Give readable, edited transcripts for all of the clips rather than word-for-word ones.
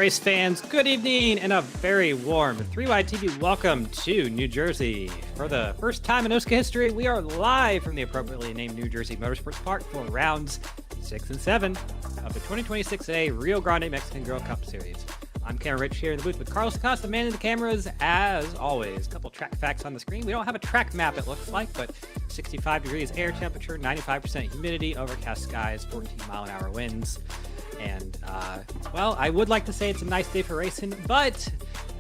Race fans, good evening and a very warm 3Y TV welcome to New Jersey. For the first time in OSCA history, we are live from the appropriately named New Jersey Motorsports Park for rounds 6 and 7 of the 2026A Rio Grande Mexican Girl Cup Series. I'm Cameron Rich here in the booth with Carlos Acosta, manning the cameras as always. A couple track facts on the screen. We don't have a track map, it looks like, but 65 degrees air temperature, 95% humidity, overcast skies, 14-mile-an-hour winds. And, well, I would like to say it's a nice day for racing, but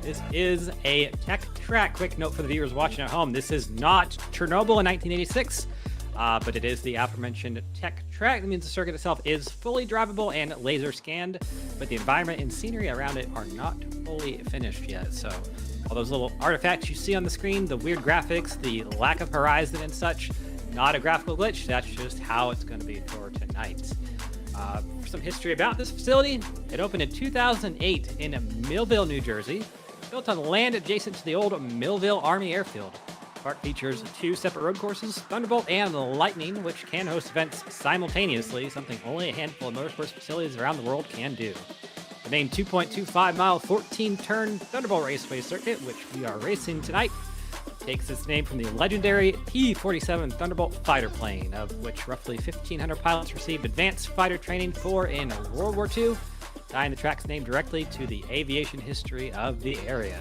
this is a tech track. Quick note for the viewers watching at home. This is not Chernobyl in 1986, but it is the aforementioned tech track. That means the circuit itself is fully drivable and laser scanned, but the environment and scenery around it are not fully finished yet. So all those little artifacts you see on the screen, the weird graphics, the lack of horizon and such, not a graphical glitch. That's just how it's going to be for tonight. For some history about this facility, it opened in 2008 in Millville, New Jersey, built on land adjacent to the old Millville Army Airfield. The park features 2 separate road courses, Thunderbolt and Lightning, which can host events simultaneously, something only a handful of motorsports facilities around the world can do. The main 2.25-mile, 14-turn Thunderbolt Raceway circuit, which we are racing tonight, takes its name from the legendary P-47 Thunderbolt fighter plane, of which roughly 1,500 pilots received advanced fighter training for in World War II, tying the track's name directly to the aviation history of the area.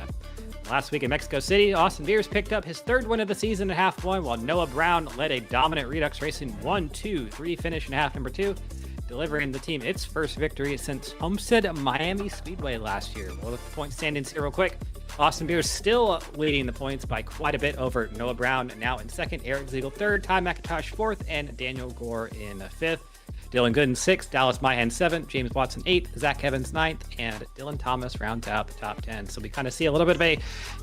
Last week in Mexico City, Austin Beers picked up his 3rd win of the season and a half one, while Noah Brown led a dominant Redux Racing 1-2-3 finish in half number 2, delivering the team its first victory since Homestead Miami Speedway last year. We'll look at the point standings here real quick. Austin Beers still leading the points by quite a bit over Noah Brown, now in 2nd, Eric Ziegel 3rd, Ty McIntosh 4th, and Daniel Gore in 5th. Dylan Gooden 6th, Dallas Myhan 7th, James Watson 8th, Zach Evans 9th, and Dylan Thomas rounds out the top 10. So we kind of see a little bit of a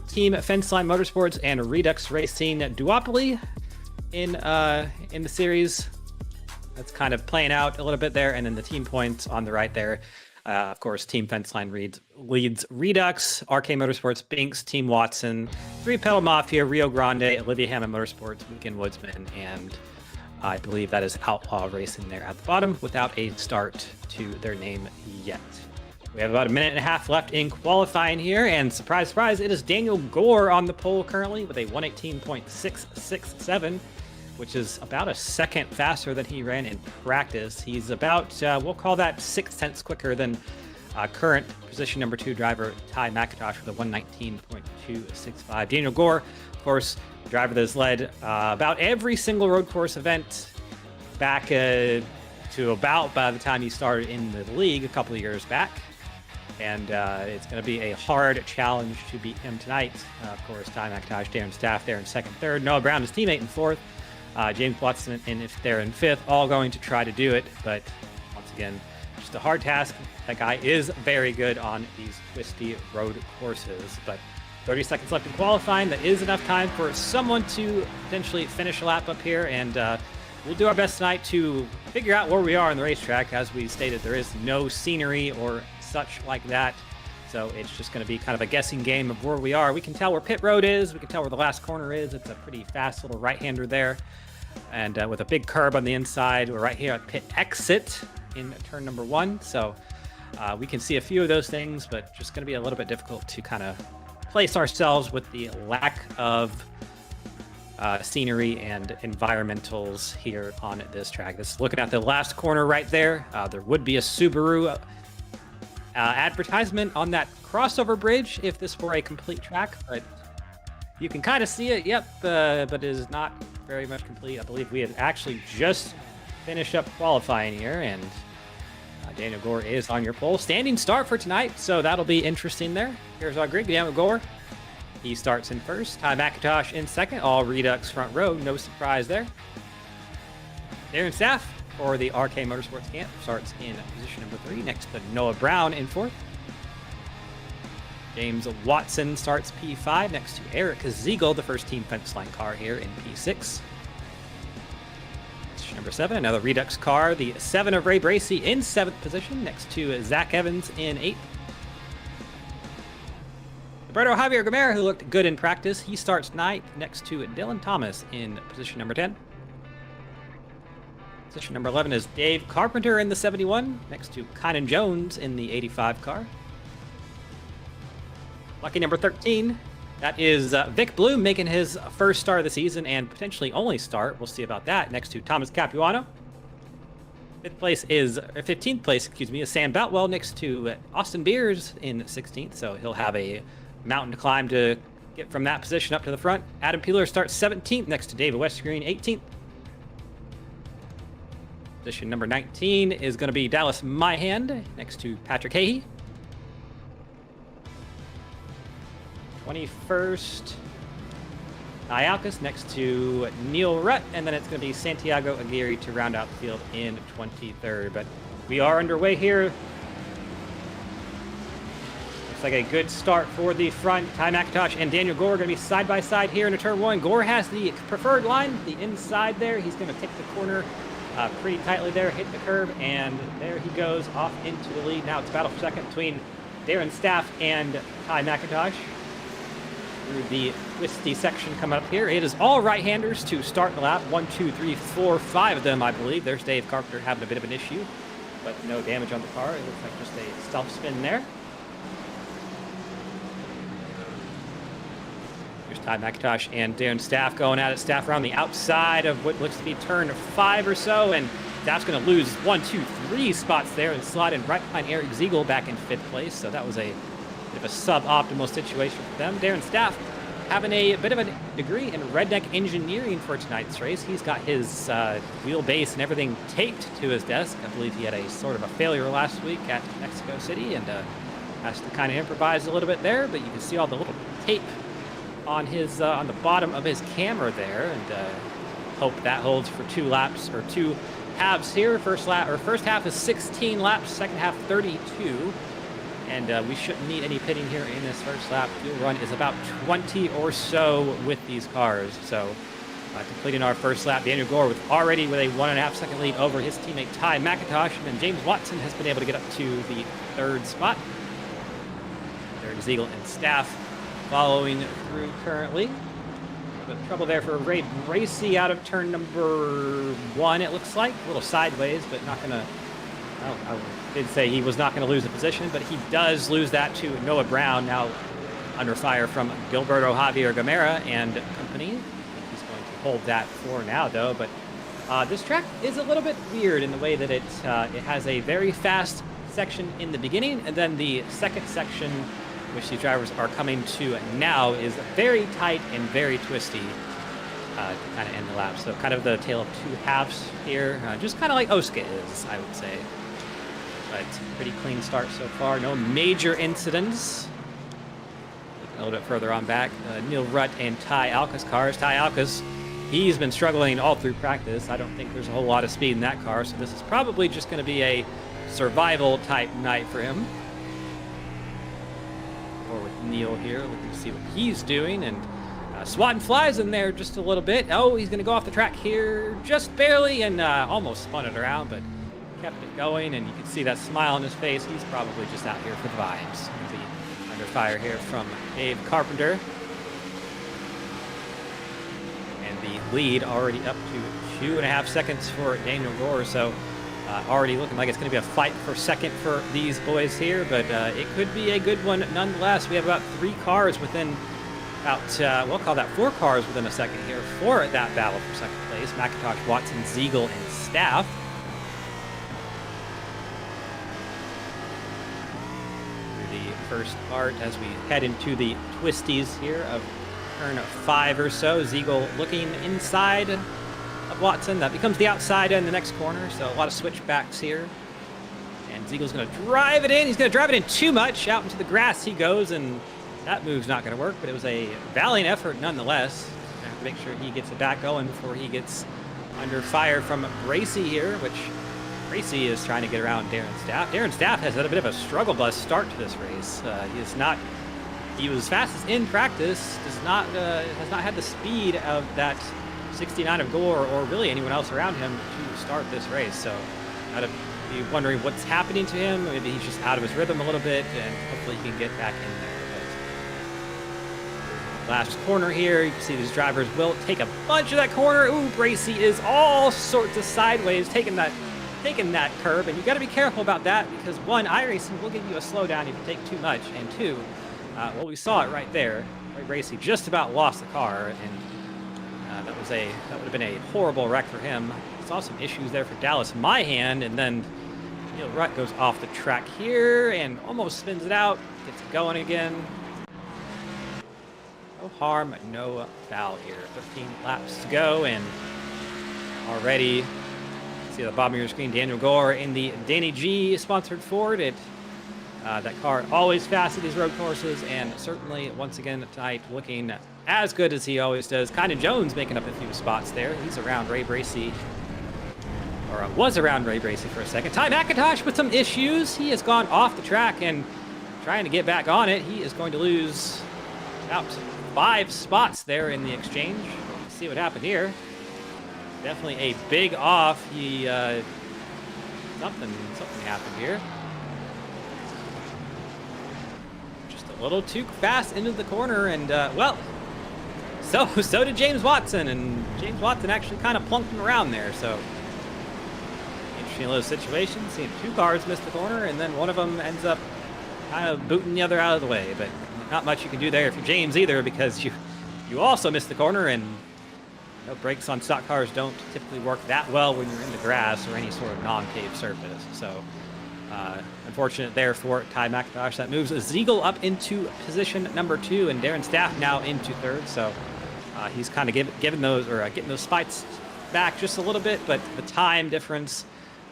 Team Fenceline Motorsports and Redux Racing duopoly in the series. That's kind of playing out a little bit there, and then the team points on the right there. Of course, Team Fenceline leads Redux, RK Motorsports, Binks, Team Watson, 3 Pedal Mafia, Rio Grande, Olivia Hammond Motorsports, Weekend Woodsman, and I believe that is Outlaw Racing there at the bottom without a start to their name yet. We have about a minute and a half left in qualifying here, and surprise, surprise, it is Daniel Gore on the pole currently with a 118.667. which is about a second faster than he ran in practice. He's about, we'll call that 6/10 quicker than current position number 2 driver Ty McIntosh with a 119.265. Daniel Gore, of course, the driver that has led about every single road course event back to about by the time he started in the league a couple of years back. And it's going to be a hard challenge to beat him tonight. Of course, Ty McIntosh, Darren Staff there in 2nd, 3rd. Noah Brown, his teammate, in 4th. James Watson, and if they're in 5th, all going to try to do it. But once again, just a hard task. That guy is very good on these twisty road courses. But 30 seconds left in qualifying. That is enough time for someone to potentially finish a lap up here. And we'll do our best tonight to figure out where we are on the racetrack. As we stated, there is no scenery or such like that. So it's just going to be kind of a guessing game of where we are. We can tell where pit road is. We can tell where the last corner is. It's a pretty fast little right-hander there. And with a big curb on the inside, we're right here at pit exit in turn number 1. So we can see a few of those things, but just going to be a little bit difficult to kind of place ourselves with the lack of scenery and environmentals here on this track. This is looking at the last corner right there. There would be a Subaru advertisement on that crossover bridge if this were a complete track, but you can kind of see it, yep, but it is not very much complete. I believe we had actually just finished up qualifying here, and Daniel Gore is on your pole. Standing start for tonight, so that'll be interesting there. Here's our grid. Daniel Gore, he starts in 1st. Ty McIntosh in 2nd. All Redux front row, no surprise there. Darren Staff for the RK Motorsports camp starts in position number 3, next to Noah Brown in 4th. James Watson starts P5 next to Eric Ziegel, the first Team Fenceline car here in P6. Number 7, another Redux car, the 7 of Ray Bracey in 7th position next to Zach Evans in 8th. Roberto Javier Gamera, who looked good in practice, he starts 9th next to Dylan Thomas in position number 10. Position number 11 is Dave Carpenter in the 71 next to Kynan Jones in the 85 car. Lucky number 13. That is Vic Bloom making his first start of the season and potentially only start. We'll see about that. Next to Thomas Capuano. 15th place, is Sam Boutwell next to Austin Beers in 16th. So he'll have a mountain to climb to get from that position up to the front. Adam Peeler starts 17th next to David Westgreen, 18th. Position number 19 is going to be Dallas Myhand next to Patrick Hahey. 21st, Ialcus next to Neil Rutt, and then it's going to be Santiago Aguirre to round out the field in 23rd. But we are underway here. Looks like a good start for the front. Ty McIntosh and Daniel Gore are going to be side by side here into turn 1. Gore has the preferred line, the inside there. He's going to take the corner pretty tightly there, hit the curb, and there he goes off into the lead. Now it's battle for second between Darren Staff and Ty McIntosh. Through the twisty section coming up here. It is all right-handers to start the lap. 1, 2, 3, 4, 5 of them, I believe. There's Dave Carpenter having a bit of an issue, but no damage on the car. It looks like just a self-spin there. Here's Ty McIntosh and Darren Staff going at it. Staff around the outside of what looks to be turn 5 or so, and Staff's going to lose 1, 2, 3 spots there and slide in right behind Eric Ziegel back in 5th place. So that was a bit of a suboptimal situation for them. Darren Staff having a bit of a degree in redneck engineering for tonight's race. He's got his wheelbase and everything taped to his desk. I believe he had a sort of a failure last week at Mexico City and has to kind of improvise a little bit there, but you can see all the little tape on his on the bottom of his camera there, and hope that holds for 2 laps or 2 halves here. First half is 16 laps, second half 32. And we shouldn't need any pitting here in this first lap. Fuel run is about 20 or so with these cars. So completing our first lap, Daniel Gore already with a 1.5 second lead over his teammate Ty McIntosh. And then James Watson has been able to get up to the 3rd spot. There's Ziegel and Staff following through currently. But trouble there for Ray Bracey out of turn number 1, it looks like. A little sideways, but not going to... I did say he was not going to lose a position, but he does lose that to Noah Brown, now under fire from Gilberto Javier Gamera and company. I think he's going to hold that for now, though. But this track is a little bit weird in the way that it has a very fast section in the beginning, and then the second section, which these drivers are coming to now, is very tight and very twisty to kind of end the lap. So kind of the tale of 2 halves here, just kind of like OSCA is, I would say. But pretty clean start so far. No major incidents. Looking a little bit further on back, Neil Rutt and Ty Alcus cars. Ty Alcus, he's been struggling all through practice. I don't think there's a whole lot of speed in that car, so this is probably just going to be a survival type night for him. Or with Neil here, looking to see what he's doing, and swatting flies in there just a little bit. Oh, he's going to go off the track here just barely, and almost spun it around, but kept it going, and you can see that smile on his face. He's probably just out here for the vibes. He'll be under fire here from Dave Carpenter. And the lead already up to 2.5 seconds for Daniel Gore, so already looking like it's going to be a fight for second for these boys here, but it could be a good one nonetheless. We have about 3 cars within about, we'll call that 4 cars within a second here for that battle for second place. McIntosh, Watson, Ziegel, and Staff. First part as we head into the twisties here of turn 5 or so. Ziegel looking inside of Watson. That becomes the outside in the next corner, so a lot of switchbacks here. And Ziegel's going to drive it in. He's going to drive it in too much. Out into the grass he goes, and that move's not going to work, but it was a valiant effort nonetheless. I have to make sure he gets it back going before he gets under fire from Bracey here, which Bracey is trying to get around Darren Staff. Darren Staff has had a bit of a struggle bus start to this race. He was fastest in practice, has not had the speed of that 69 of Gore or really anyone else around him to start this race. So gotta be wondering what's happening to him. Maybe he's just out of his rhythm a little bit, and hopefully he can get back in there. But last corner here, you can see these drivers will take a bunch of that corner. Ooh, Bracey is all sorts of sideways, taking that curve, and you got to be careful about that because 1, iRacing will give you a slowdown if you take too much, and 2, Well, we saw it right there. Ray Bracey just about lost the car, and that would have been a horrible wreck for him. Saw some issues there for Dallas Myhan, and then Neil Rutt goes off the track here and almost spins it out, gets it going again. No harm, no foul here. 15 laps to go, and already see at the bottom of your screen, Daniel Gore in the Danny G sponsored Ford. That car always fast at these road courses, and certainly once again tonight looking as good as he always does. Kynan Jones making up a few spots there. He's around Ray Bracey, or was around Ray Bracey for a second. Ty McIntosh with some issues. He has gone off the track and trying to get back on it. He is going to lose about 5 spots there in the exchange. Let's see what happened here. Definitely a big off. Something happened here. A little too fast into the corner, and well, so did James Watson, and James Watson actually kind of plunked him around there. So interesting little situation. Seeing 2 cars miss the corner, and then one of them ends up kind of booting the other out of the way. But not much you can do there if you're James either, because you also miss the corner, and brakes on stock cars don't typically work that well when you're in the grass or any sort of non-paved surface. So. Unfortunate there for Ty McIntosh. That moves Ziegel up into position number 2, and Darren Staff now into 3rd. So he's kind of getting those spots back just a little bit, but the time difference,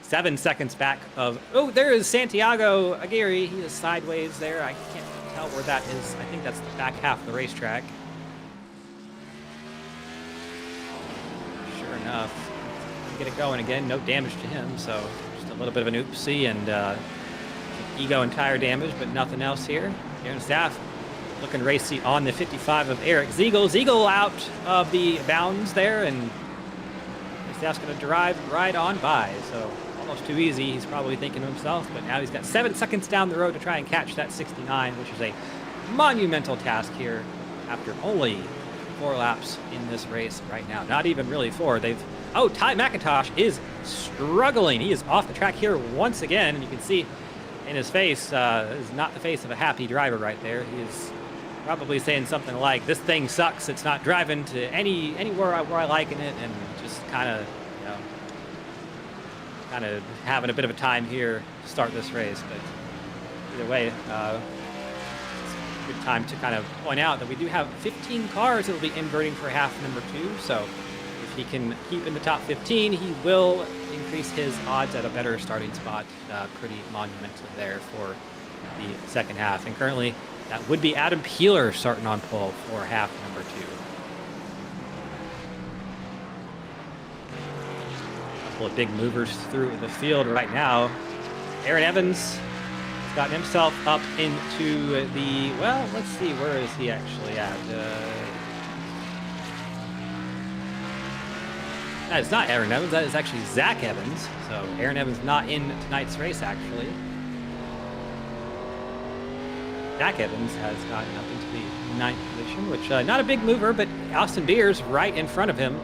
7 seconds back of. Oh, there is Santiago Aguirre. He is sideways there. I can't tell where that is. I think that's the back half of the racetrack. Sure enough, get it going again. No damage to him. So. A little bit of an oopsie and ego and tire damage, but nothing else here. Darren Staff looking racy on the 55 of Eric Ziegel. Ziegel out of the bounds there, and Staff's going to drive right on by. So almost too easy, he's probably thinking to himself, but now he's got 7 seconds down the road to try and catch that 69, which is a monumental task here after only 4 laps in this race right now. Not even really 4. Oh, Ty McIntosh is struggling. He is off the track here once again, and you can see in his face, is not the face of a happy driver right there. He is probably saying something like, "This thing sucks. It's not driving to anywhere where I like in it," and just kind of having a bit of a time here to start this race. But either way, it's a good time to kind of point out that we do have 15 cars that will be inverting for half number 2. So if he can keep in the top 15, he will increase his odds at a better starting spot pretty monumentally there for the second half. And currently, that would be Adam Peeler starting on pole for half number 2. A couple of big movers through the field right now. Aaron Evans has gotten himself up into the, well, let's see, where is he actually at? That is not Aaron Evans, that is actually Zach Evans. So Aaron Evans not in tonight's race, actually. Zach Evans has gotten up into the 9th position, which not a big mover, but Austin Beers right in front of him.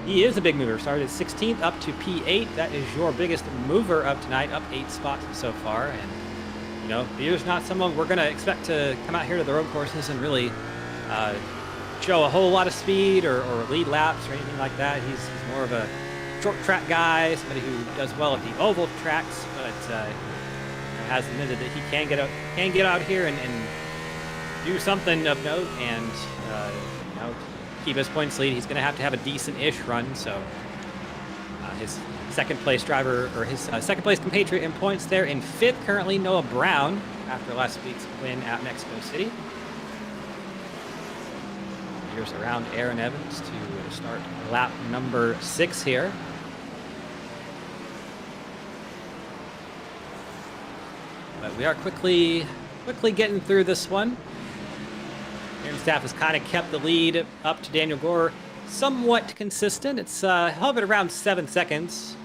He is a big mover, started 16th up to P8. That is your biggest mover of tonight, up 8 spots so far. And, Beers not someone we're going to expect to come out here to the road courses and really show a whole lot of speed or lead laps or anything like that. He's more of a short track guy, somebody who does well at the oval tracks, but has admitted that he can get out here and do something of note and keep his points lead. He's going to have a decent-ish run. So his second place driver, or his second place compatriot in points there in 5th currently, Noah Brown, after last week's win at Mexico City. Here's around Aaron Evans to start lap number 6 here. But we are quickly getting through this one. Aaron Staff has kind of kept the lead up to Daniel Gore somewhat consistent. It's hovered around 7 seconds.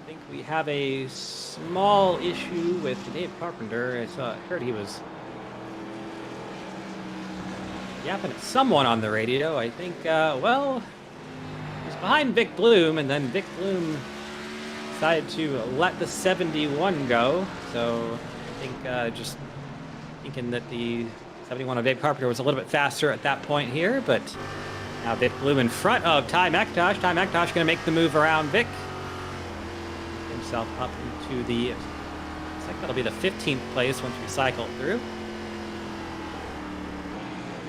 I think we have a small issue with Dave Carpenter. I heard he was yapping at someone on the radio. I think, he was behind Vic Bloom, and then Vic Bloom decided to let the 71 go. So I think just thinking that the 71 of Dave Carpenter was a little bit faster at that point here, but now Vic Bloom in front of Ty McIntosh. Ty McIntosh going to make the move around Vic. Himself up into the, looks like that'll be the 15th place once we cycle through.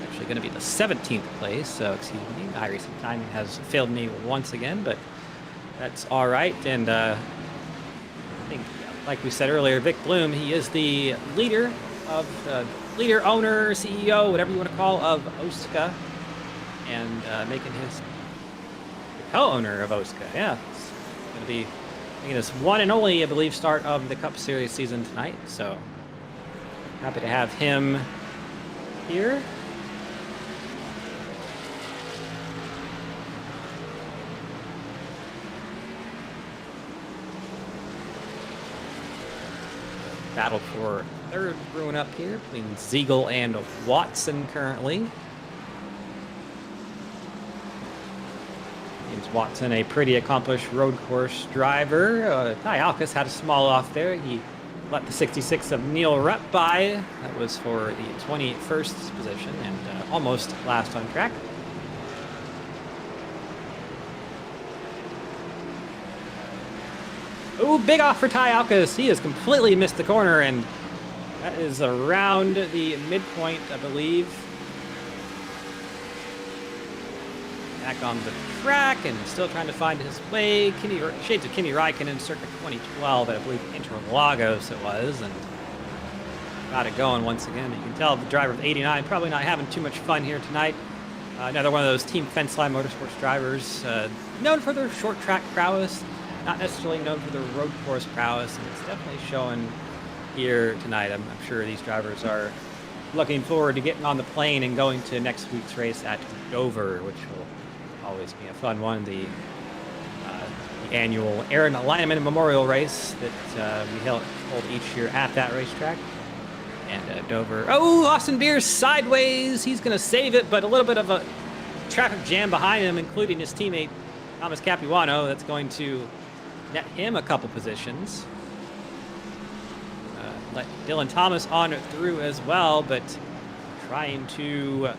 Actually going to be the 17th place, so excuse me, my racing timing has failed me once again, but that's all right. And I think, like we said earlier, Vic Bloom, he is the leader of, leader, owner, CEO, whatever you want to call, of OSCA, and making his co-owner of OSCA. Yeah, it's going to be making this one and only, I believe, start of the Cup Series season tonight. So happy to have him here. Battle for third brewing up here between Ziegel and Watson currently. James Watson, a pretty accomplished road course driver. Ty Alcus had a small off there. He let the 66 of Neil Rupp by. That was for the 21st position and almost last on track. Ooh, big off for Ty Alcus. He has completely missed the corner, and that is around the midpoint, I believe. Back on the track and still trying to find his way. Shades of Kimi Räikkönen circa 2012, I believe Interlagos it was, and got it going once again. You can tell the driver of 89 probably not having too much fun here tonight. Another one of those Team Fenceline Motorsports drivers, known for their short track prowess. Not necessarily known for the road course prowess, and it's definitely showing here tonight. I'm sure these drivers are looking forward to getting on the plane and going to next week's race at Dover, which will always be a fun one. The annual Aaron Leinemann Memorial Race that we hold each year at that racetrack. And Dover. Oh, Austin Beers sideways. He's going to save it, but a little bit of a traffic jam behind him, including his teammate Thomas Capuano. That's going to net him a couple positions. Let Dylan Thomas on through as well, but trying to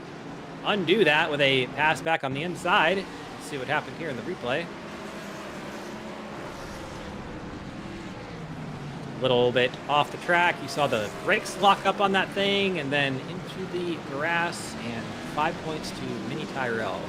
undo that with a pass back on the inside. Let's see what happened here in the replay. A little bit off the track. You saw the brakes lock up on that thing, and then into the grass, and 5 points to Mini Tyrell.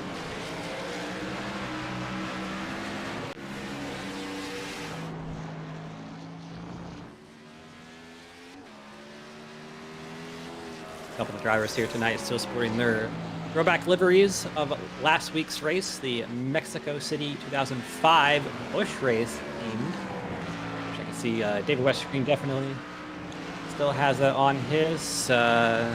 A couple of drivers here tonight still sporting their throwback liveries of last week's race, the Mexico City 2005 Busch race themed. Which I can see David Westergreen definitely still has that on his. I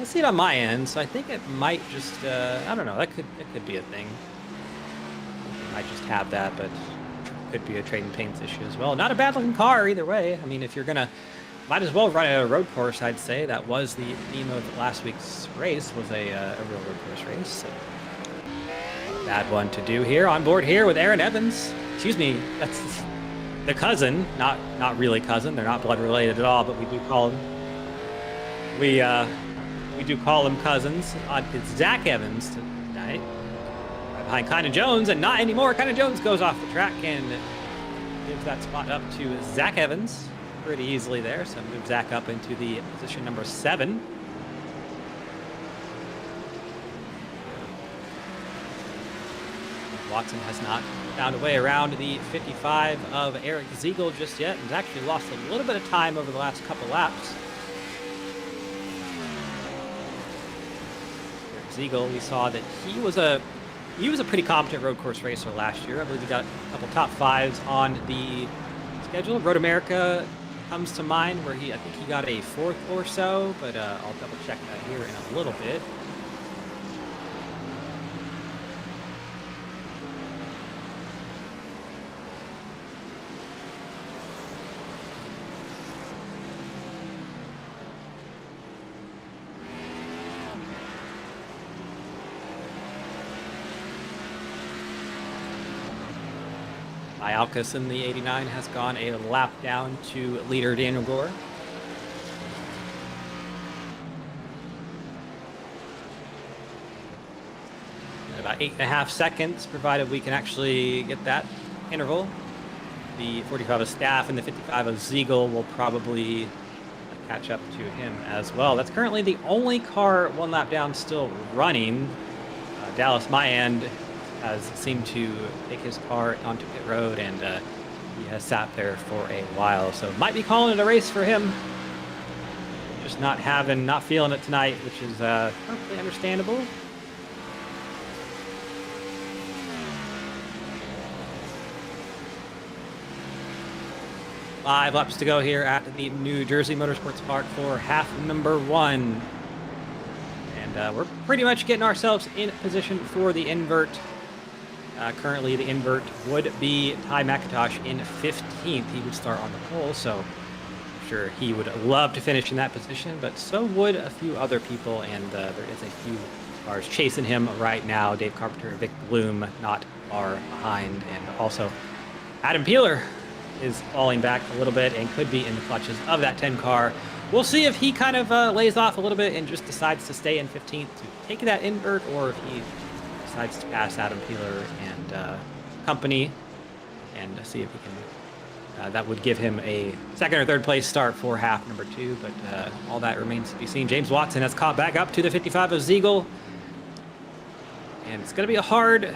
see it on my end, so I think it might just, I don't know, it could be a thing. It might just have that, but it could be a trade and paints issue as well. Not a bad looking car either way. I mean, if you're gonna, might as well run a road course, I'd say. That was the theme of last week's race, was a real road course race. So. Bad one to do here. On board here with Aaron Evans. Excuse me, that's the cousin, not really cousin. They're not blood related at all, but we do call him. We do call them cousins. It's Zach Evans tonight. Right behind Kinda Jones, and not anymore. Kinda Jones goes off the track and gives that spot up to Zach Evans pretty easily there. So move Zach up into the position number 7. Watson has not found a way around the 55 of Eric Ziegel just yet, and has actually lost a little bit of time over the last couple laps. Eric Ziegel, we saw that he was a pretty competent road course racer last year. I believe he got a couple top 5s on the schedule. Road America comes to mind, where I think he got a 4th or so, but I'll double check that here in a little bit. Ialcus in the 89 has gone a lap down to leader Daniel Gore. About 8.5 seconds, provided we can actually get that interval. The 45 of Staff and the 55 of Ziegel will probably catch up to him as well. That's currently the only car 1 lap down still running. Dallas Mayand has seemed to take his car onto pit road, and he has sat there for a while. So might be calling it a race for him. Just not feeling it tonight, which is perfectly understandable. 5 laps to go here at the New Jersey Motorsports Park for half number 1. And we're pretty much getting ourselves in position for the invert. Currently, the invert would be Ty McIntosh in 15th. He would start on the pole, so I'm sure he would love to finish in that position, but so would a few other people, and there is a few cars chasing him right now. Dave Carpenter, Vic Bloom not far behind, and also Adam Peeler is falling back a little bit and could be in the clutches of that 10 car. We'll see if he kind of lays off a little bit and just decides to stay in 15th to take that invert, or if he decides to pass Adam Peeler and company and see if he can. That would give him a 2nd or 3rd place start for half number 2, but all that remains to be seen. James Watson has caught back up to the 55 of Ziegel, and it's going to be a hard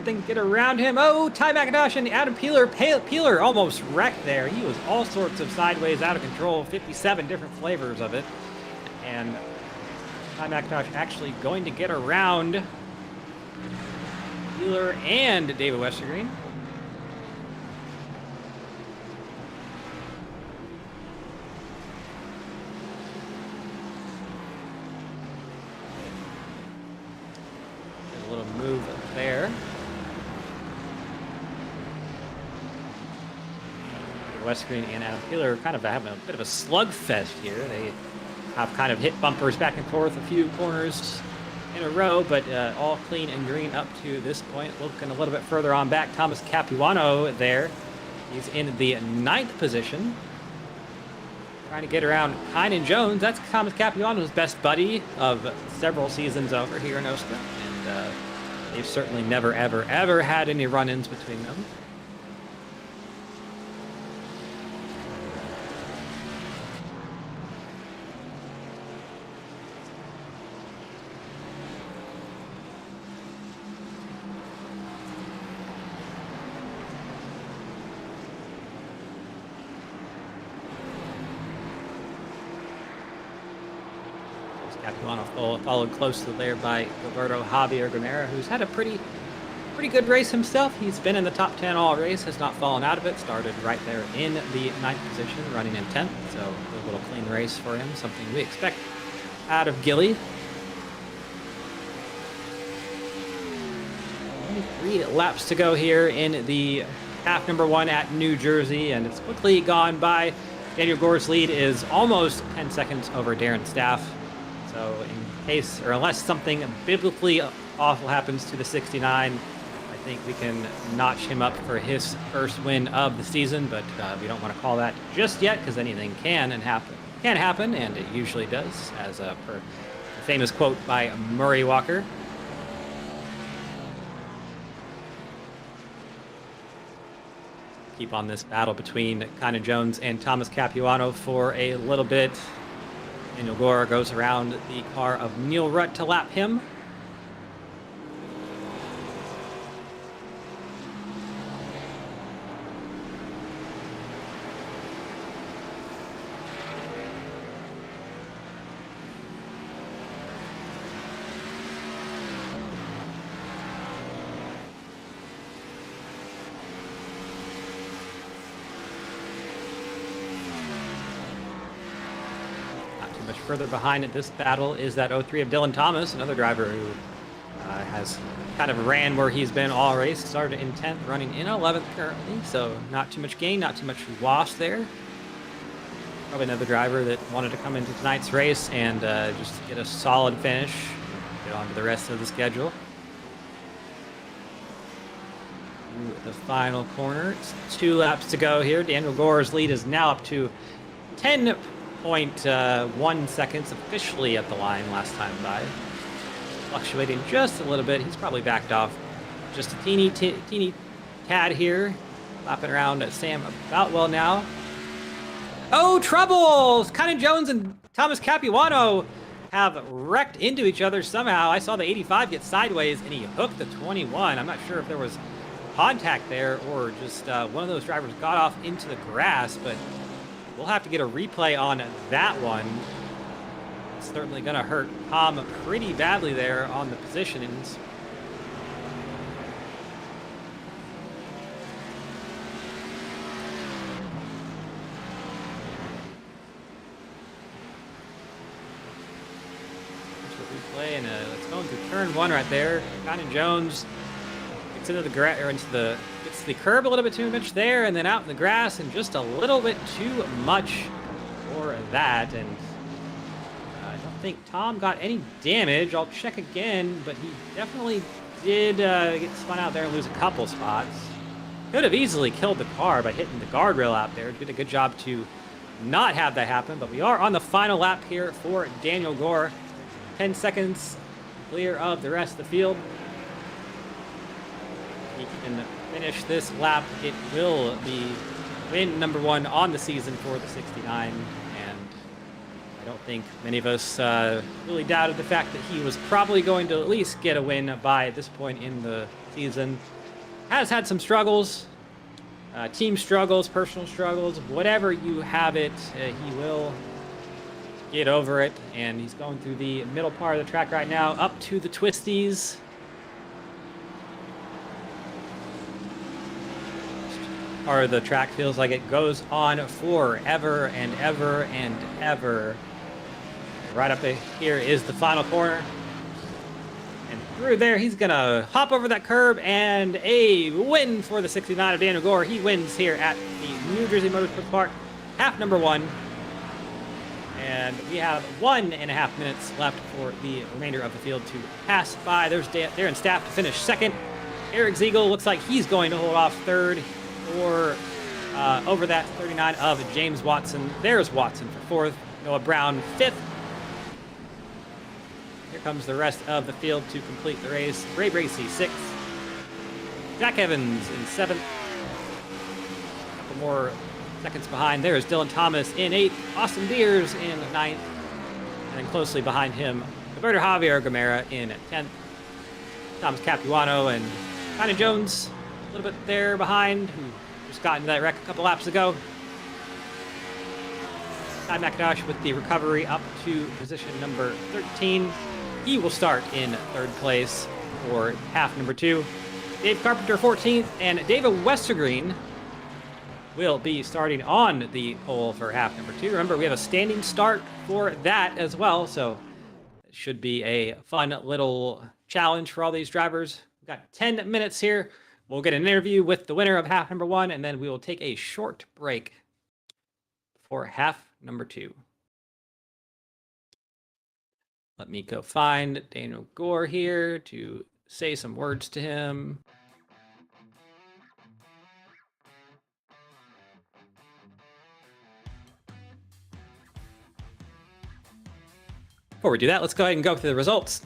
thing to get around him. Oh, Ty McIntosh and Adam Peeler. Peeler almost wrecked there. He was all sorts of sideways, out of control, 57 different flavors of it. And Ty McIntosh actually going to get around Peeler and David Westergreen. There's a little move there. Westergreen and Adam Peeler kind of having a bit of a slugfest here. They have kind of hit bumpers back and forth a few corners in a row, but all clean and green up to this point. Looking a little bit further on back, Thomas Capuano there. He's in the 9th position. Trying to get around Kynan Jones. That's Thomas Capuano's best buddy of several seasons over here in OSCA. And they've certainly never, ever, ever had any run-ins between them. Capuano followed closely there by Roberto Javier Gomera, who's had a pretty good race himself. He's been in the top 10 all race, has not fallen out of it. Started right there in the 9th position, running in 10th. So a little clean race for him, something we expect out of Gilly. Only 3 laps to go here in the half number 1 at New Jersey, and it's quickly gone by. Daniel Gore's lead is almost 10 seconds over Darren Staff. So in case, or unless something biblically awful happens to the 69, I think we can notch him up for his first win of the season, but we don't want to call that just yet, because anything can happen, and it usually does, as per the famous quote by Murray Walker. Keep on this battle between Kynan Jones and Thomas Capuano for a little bit. Daniel Gore goes around the car of Neil Rutt to lap him. Much further behind at this battle is that 03 of Dylan Thomas, another driver who has kind of ran where he's been all race. Started in 10th, running in 11th currently, so not too much gain, not too much loss there. Probably another driver that wanted to come into tonight's race and just get a solid finish, get on to the rest of the schedule. through the final corner. It's 2 laps to go here. Daniel Gore's lead is now up to 10.1 seconds officially at the line last time by. Fluctuating just a little bit. He's probably backed off just a teeny tad here. Lapping around at Sam Boutwell now. Oh, trouble! Conor Jones and Thomas Capuano have wrecked into each other somehow. I saw the 85 get sideways and he hooked the 21. I'm not sure if there was contact there or just one of those drivers got off into the grass, but we'll have to get a replay on that one. It's certainly going to hurt Tom pretty badly there on the positionings. And it's going through turn 1 right there. Conor Jones gets into the gets the curb a little bit too much there, and then out in the grass, and just a little bit too much for that. And I don't think Tom got any damage. I'll check again, but he definitely did get spun out there and lose a couple spots. Could have easily killed the car by hitting the guardrail out there. Did a good job to not have that happen, but we are on the final lap here for Daniel Gore. 10 seconds clear of the rest of the field. He can finish this lap. It will be win number 1 on the season for the 69. And I don't think many of us really doubted the fact that he was probably going to at least get a win by this point in the season. Has had some struggles, team struggles, personal struggles, whatever you have it, he will get over it, and he's going through the middle part of the track right now, up to the twisties. Part of the track feels like it goes on forever and ever and ever. Right up here is the final corner. And through there, he's gonna hop over that curb, and a win for the 69 of Daniel Gore. He wins here at the New Jersey Motorsports Park, half number 1. And we have 1.5 minutes left for the remainder of the field to pass by. There's Darren Staff to finish 2nd. Eric Ziegel looks like he's going to hold off 3rd, or over that 39 of James Watson. There's Watson for 4th. Noah Brown 5th. Here comes the rest of the field to complete the race. Ray Bracey 6th. Jack Evans in 7th. A couple more seconds behind. There's Dylan Thomas in 8th. Austin Beers in 9th. And then closely behind him, Roberto Javier Gamera in 10th. Thomas Capuano and Conor Jones a little bit there behind, who just got into that wreck a couple laps ago. Ty McIntosh with the recovery up to position number 13. He will start in 3rd place for half number 2. Dave Carpenter 14th, and David Westergreen will be starting on the pole for half number 2. Remember, we have a standing start for that as well, so it should be a fun little challenge for all these drivers. We've got 10 minutes here. We'll get an interview with the winner of half number 1, and then we will take a short break for half number 2. Let me go find Daniel Gore here to say some words to him. Before we do that, let's go ahead and go through the results.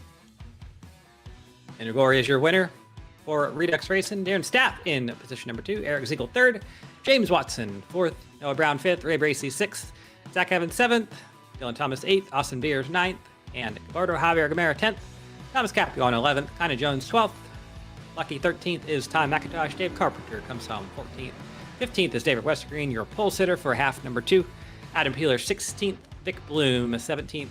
Daniel Gore is your winner for Redux Racing. Darren Stapp in position number 2. Eric Ziegel 3rd. James Watson 4th. Noah Brown 5th. Ray Bracey 6th. Zach Evans 7th. Dylan Thomas 8th. Austin Beers 9th. And Roberto Javier Gamera 10th. Thomas Capuano 11th. Conor Jones 12th. Lucky 13th is Ty McIntosh. Dave Carpenter comes home 14th. 15th is David Westergreen, your pole sitter for half number 2. Adam Peeler 16th. Vic Bloom 17th.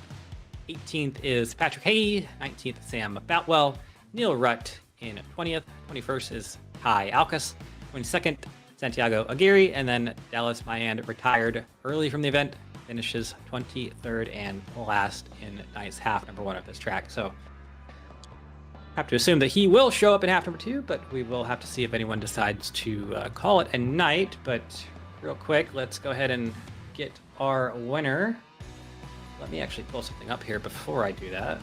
18th is Patrick Hay. 19th Sam Boutwell. Neil Rutt in 20th. 21st is Ty Alcas. 22nd, Santiago Aguirre. And then Dallas Mayan retired early from the event. Finishes 23rd and last in tonight's half number 1 of this track. So have to assume that he will show up in half number 2, but we will have to see if anyone decides to call it a night. But real quick, let's go ahead and get our winner. Let me actually pull something up here before I do that.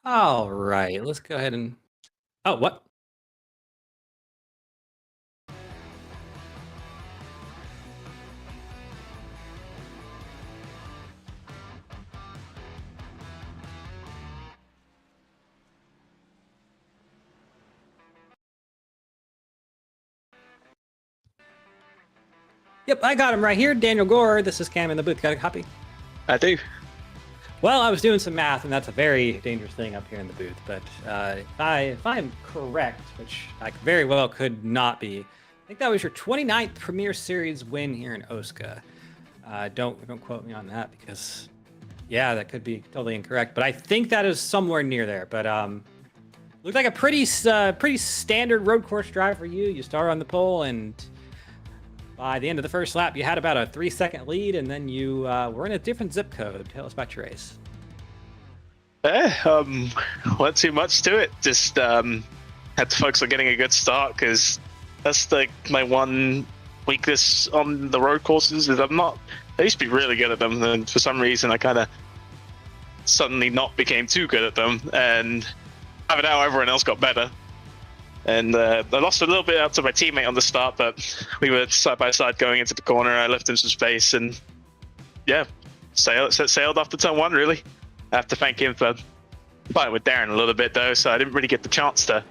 All right, let's go ahead and. Oh, what? Yep, I got him right here. Daniel Gore. This is Cam in the booth. Got a copy? I do. Well, I was doing some math, and that's a very dangerous thing up here in the booth. But if I'm correct, which I very well could not be, I think that was your 29th Premier Series win here in OSCA. Don't quote me on that because, yeah, that could be totally incorrect. But I think that is somewhere near there. But looked like a pretty standard road course drive for you. You start on the pole, and by the end of the first lap, you had about a 3-second lead, and then you were in a different zip code. Tell us about your race. Not too much to it. Just had to focus on getting a good start because that's like my one weakness on the road courses is I used to be really good at them, and for some reason I kind of suddenly not became too good at them, and now everyone else got better. And I lost a little bit out to my teammate on the start, but we were side by side going into the corner. I left him some space, and yeah, sailed off to turn one. Really, I have to thank him for fighting with Darren a little bit though, so I didn't really get the chance to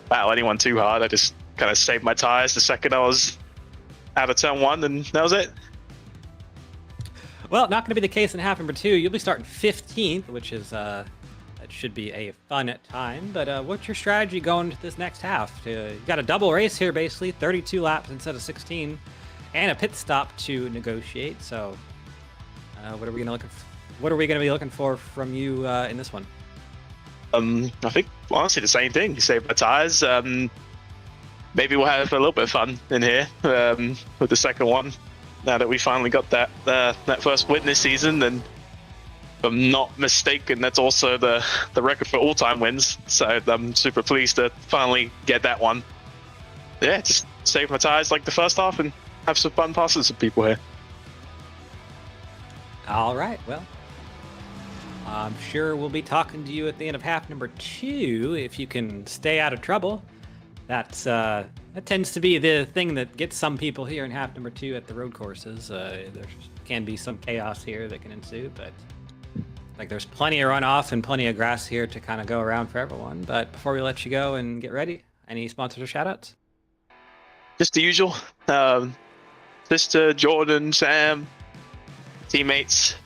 battle anyone too hard. I just kind of saved my tires the second I was out of turn one, and that was it. Well, not going to be the case in half number 2. You'll be starting 15th, which is that should be a fun time. But what's your strategy going into this next half? You got a double race here, basically 32 laps instead of 16, and a pit stop to negotiate. So, what are we going to be looking for from you in this one? I think honestly the same thing. You save my tires. Maybe we'll have a little bit of fun in here with the second one. Now that we finally got that first win this season, and if I'm not mistaken, that's also the record for all-time wins. So I'm super pleased to finally get that one. Yeah, just save my tires like the first half and have some fun passing some people here. All right, well, I'm sure we'll be talking to you at the end of half number 2 if you can stay out of trouble. That tends to be the thing that gets some people here in half number 2 at the road courses. There can be some chaos here that can ensue, but like there's plenty of runoff and plenty of grass here to kind of go around for everyone. But before we let you go and get ready, any sponsors or shout-outs? Just the usual. Sister, Jordan, Sam, teammates,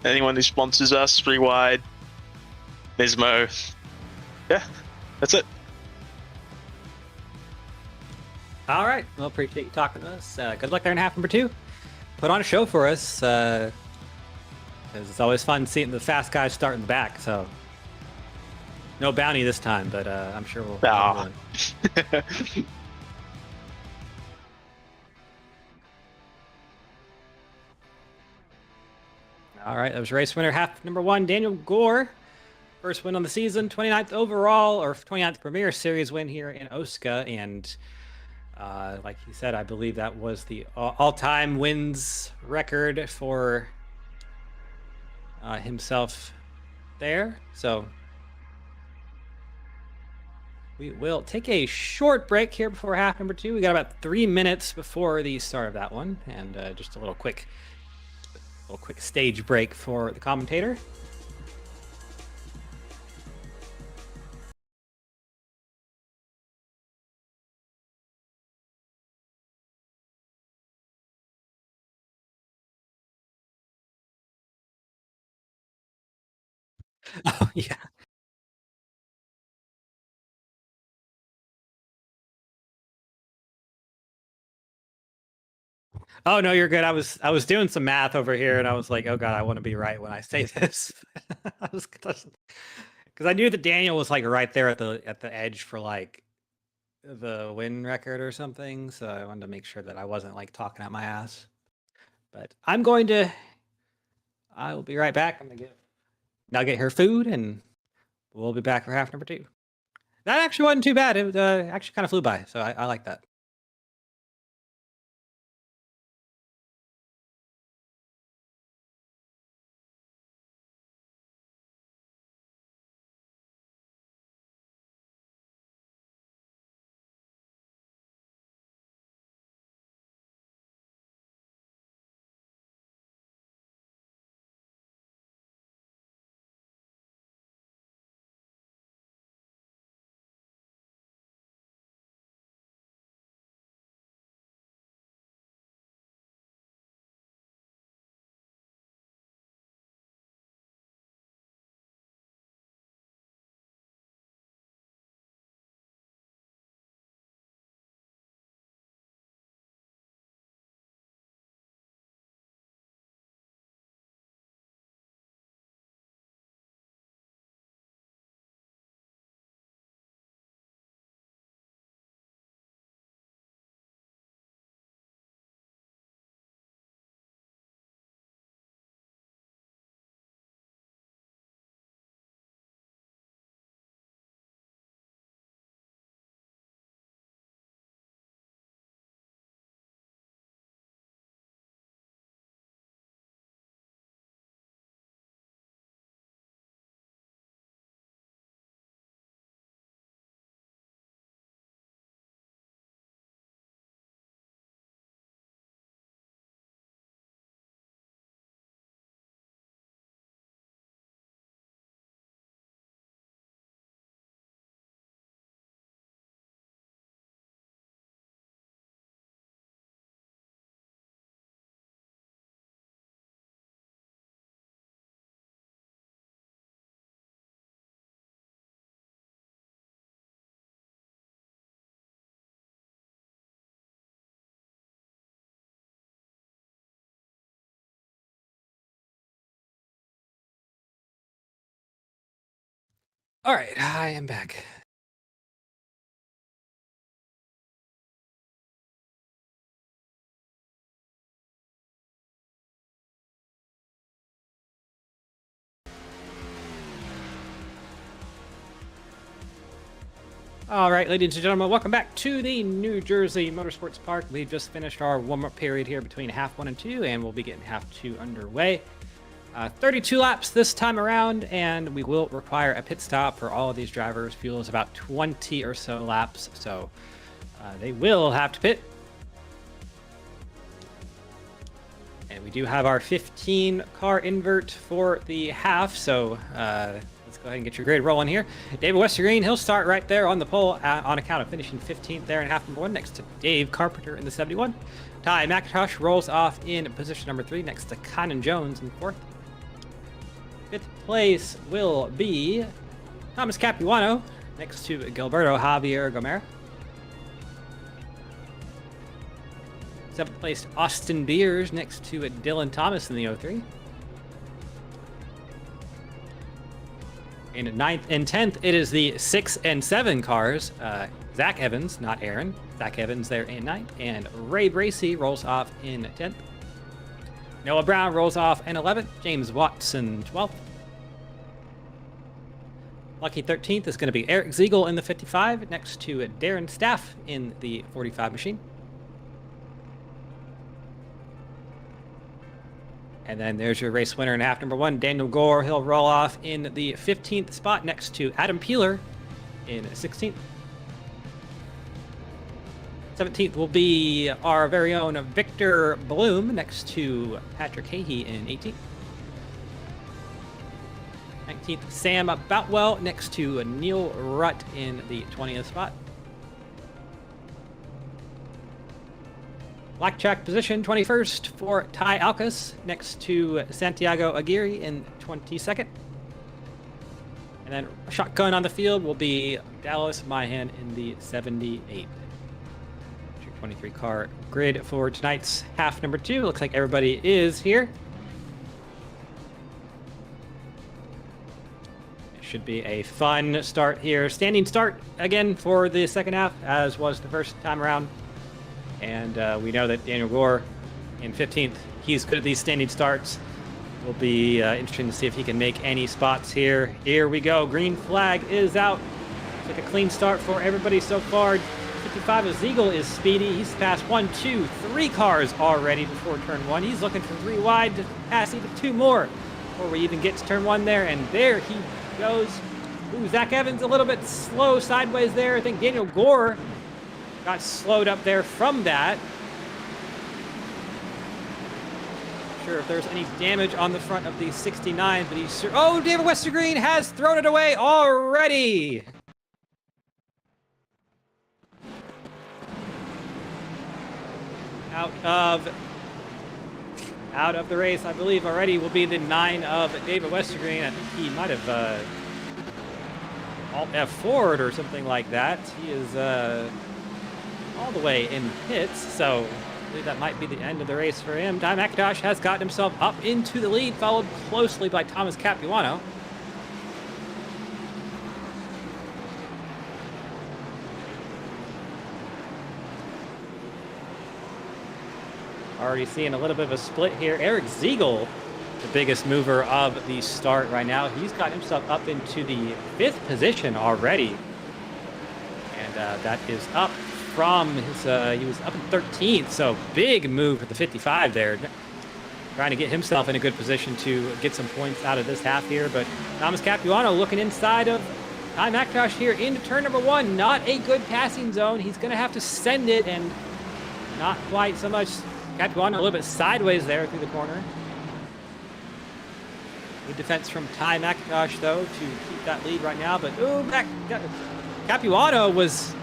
anyone who sponsors us, Free Wide, Nismo. Yeah, that's it. All right. Well, appreciate you talking to us. Good luck there in half number 2. Put on a show for us. It's always fun seeing the fast guys start in the back. So no bounty this time, but I'm sure we'll. Nah. All right. That was race winner, half number 1, Daniel Gore. First win on the season, 29th overall, or 29th Premier Series win here in OSCA. And like he said, I believe that was the all-time wins record for himself there. So we will take a short break here before half number 2. We got about 3 minutes before the start of that one, and just a little quick stage break for the commentator. Oh yeah. Oh no, you're good. I was doing some math over here, and I was like, oh god, I want to be right when I say this. I was because I knew that Daniel was like right there at the edge for like the win record or something. So I wanted to make sure that I wasn't like talking out my ass. But I will be right back. I'm gonna get her food, and we'll be back for half number 2. That actually wasn't too bad. It actually kind of flew by, so I like that. All right, I am back. All right, ladies and gentlemen, welcome back to the New Jersey Motorsports Park. We've just finished our warm-up period here between half 1 and 2, and we'll be getting half 2 underway. 32 laps this time around, and we will require a pit stop for all of these drivers. Fuel is about 20 or so laps, so they will have to pit. And we do have our 15 car invert for the half, so let's go ahead and get your grid rolling here. David Westergreen, he'll start right there on the pole on account of finishing 15th there in half number 1 next to Dave Carpenter in the 71. Ty McIntosh rolls off in position number 3 next to Conan Jones in 4th. 5th place will be Thomas Capuano next to Gilberto Javier Gomera. 7th place Austin Beers next to Dylan Thomas in the 03. In 9th and 10th, it is the 6 and 7 cars. Zach Evans, not Aaron. Zach Evans there in 9th. And Ray Bracey rolls off in 10th. Noah Brown rolls off in 11th. James Watson, 12th. Lucky 13th is going to be Eric Ziegel in the 55, next to Darren Staff in the 45 machine. And then there's your race winner in half number 1, Daniel Gore. He'll roll off in the 15th spot next to Adam Peeler in 16th. 17th will be our very own Victor Bloom next to Patrick Hahey in 18th. 19th, Sam Boutwell next to Neil Rutt in the 20th spot. Blackjack position 21st for Ty Alcas next to Santiago Aguirre in 22nd. And then shotgun on the field will be Dallas Myhan in the 78. 23 car grid for tonight's half number 2. Looks like everybody is here. It should be a fun start here. Standing start again for the second half, as was the first time around. And we know that Daniel Gore in 15th, he's good at these standing starts. Will be interesting to see if he can make any spots here. Here we go. Green flag is out. It's like a clean start for everybody so far. 55 of Ziegel is speedy. He's passed 1, 2, 3 cars already before turn 1. He's looking for 3 wide to pass even 2 more before we even get to turn 1 there. And there he goes. Ooh, Zach Evans a little bit slow sideways there. I think Daniel Gore got slowed up there from that. Not sure if there's any damage on the front of the 69, but he's sure. Oh, David Westergreen has thrown it away already. Out of the race, I believe already will be the 9 of David Westergreen. I think he might have alt F4'd or something like that. He is all the way in pits, so I believe that might be the end of the race for him. Ty McIntosh has gotten himself up into the lead, followed closely by Thomas Capuano. Already seeing a little bit of a split here. Eric Ziegel, the biggest mover of the start right now. He's got himself up into the 5th position already. And that is up from his, he was up in 13th, so big move for the 55 there. Trying to get himself in a good position to get some points out of this half here, but Thomas Capuano looking inside of Ty McIntosh here into turn number 1. Not a good passing zone. He's going to have to send it, and not quite so much. Capuano a little bit sideways there through the corner. Good defense from Ty McIntosh, though, to keep that lead right now. But, ooh, Capuano was,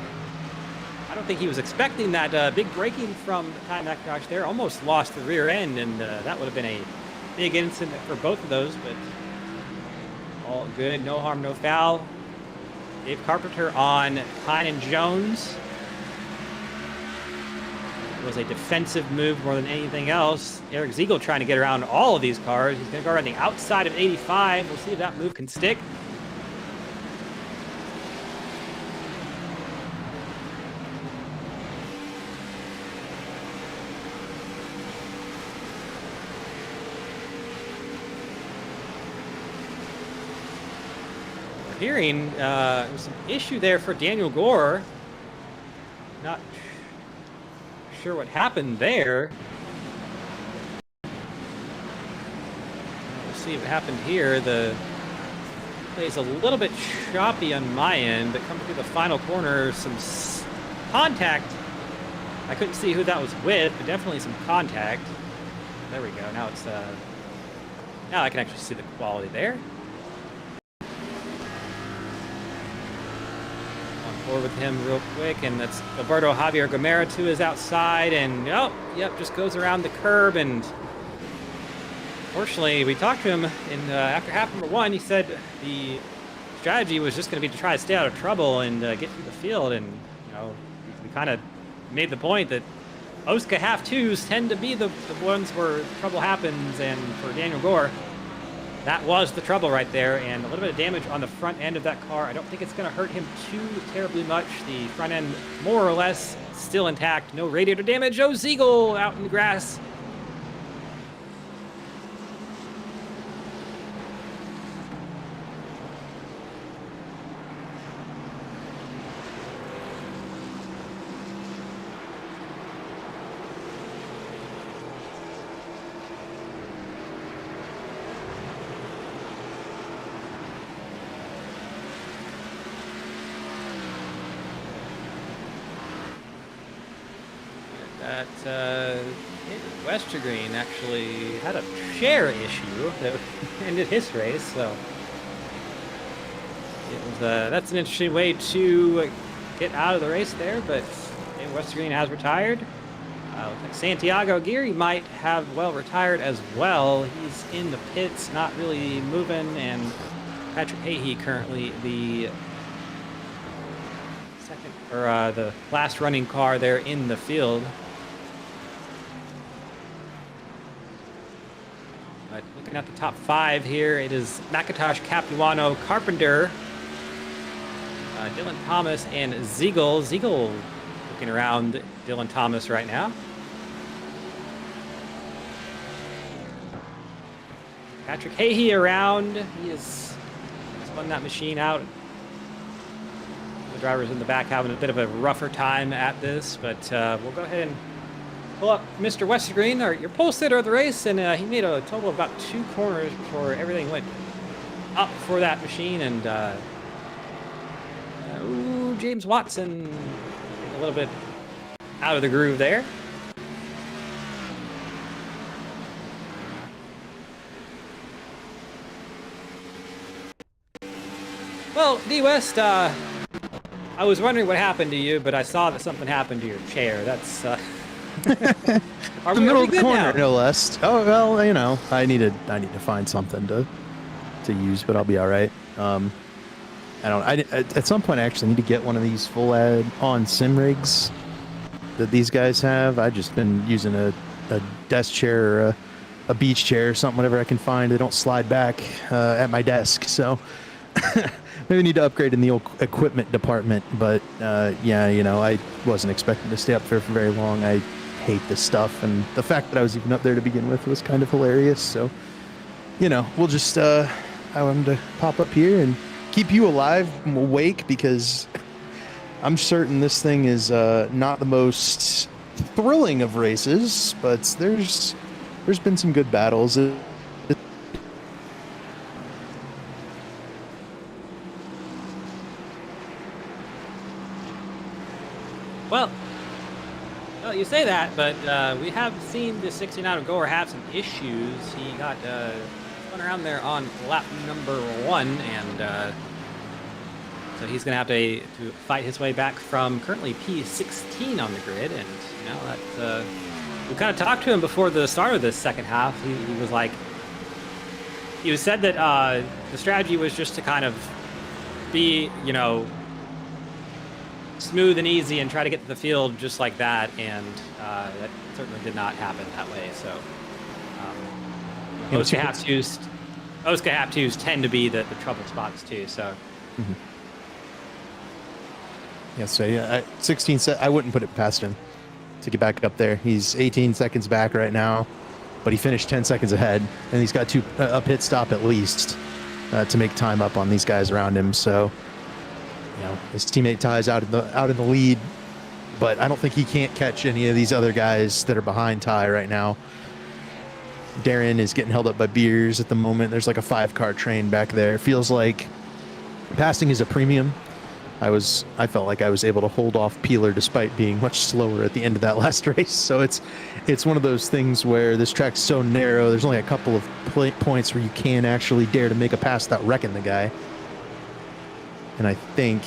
I don't think he was expecting that big braking from Ty McIntosh there. Almost lost the rear end, and that would have been a big incident for both of those. But all good, no harm, no foul. Dave Carpenter on Conan Jones. It was a defensive move more than anything else. Eric Ziegel trying to get around all of these cars. He's going to go around the outside of 85. We'll see if that move can stick. appearing there's some issue there for Daniel Gore. Not sure what happened there. We'll see what happened here. The play's a little bit choppy on my end, but coming through the final corner, some contact. I couldn't see who that was with, but definitely some contact. There we go. Now it's now I can actually see the quality there. On board with him real quick, and that's Alberto Javier Gomera to his outside, and just goes around the curb. And fortunately, we talked to him in after half number one. He said the strategy was just going to be to try to stay out of trouble and get through the field, and we kind of made the point that OSCA half twos tend to be the ones where trouble happens, and for Daniel Gore, that was the trouble right there, and a little bit of damage on the front end of that car. I don't think it's going to hurt him too terribly much. The front end, more or less, still intact. No radiator damage. Oh, Ziegel out in the grass. That Westergreen actually had a share issue that ended his race, so it was that's an interesting way to get out of the race there. But Westergreen has retired. Santiago Aguirre might have retired as well. He's in the pits, not really moving, and Patrick Hahey currently the second or the last running car there in the field. But looking at the top five here, it is McIntosh, Capuano, Carpenter, Dylan Thomas, and Ziegel. Ziegel looking around Dylan Thomas right now. Patrick Hahey around. He is spun that machine out. The drivers in the back having a bit of a rougher time at this, but we'll go ahead and pull up Mr. Westergreen, or your pole sitter of the race, and he made a total of about 2 corners before everything went up for that machine. And James Watson a little bit out of the groove there. Well, D West, I was wondering what happened to you, but I saw that something happened to your chair. That's the middle of the corner, no less. Oh well, I need to find something to use, but I'll be all right. At some point I actually need to get one of these full on sim rigs that these guys have. I've just been using a desk chair or a beach chair or something, whatever I can find. They don't slide back at my desk, so maybe I need to upgrade in the old equipment department. But I wasn't expecting to stay up there for very long. I hate this stuff, and the fact that I was even up there to begin with was kind of hilarious. So we'll just I wanted to pop up here and keep you alive, awake, because I'm certain this thing is not the most thrilling of races, but there's been some good battles. Well, you say that, but we have seen the 69 of Gore have some issues. He got spun around there on lap number 1, and so he's going to have to fight his way back from currently P16 on the grid. And that we kind of talked to him before the start of this second half. He was like, he said that the strategy was just to kind of be, smooth and easy and try to get to the field just like that, and that certainly did not happen that way. So OSCA half twos tend to be the trouble spots too. So yeah, so 16 I wouldn't put it past him to get back up there. He's 18 seconds back right now, but he finished 10 seconds ahead, and he's got a pit stop at least. to make time up on these guys around him. So, you know, his teammate Ty's out in the lead, but I don't think he can't catch any of these other guys that are behind Ty right now. Darren is getting held up by Beers at the moment. There's like a 5-car train back there. It feels like passing is a premium. I felt like I was able to hold off Peeler despite being much slower at the end of that last race. So it's one of those things where this track's so narrow. There's only a couple of points where you can actually dare to make a pass without wrecking the guy. And I think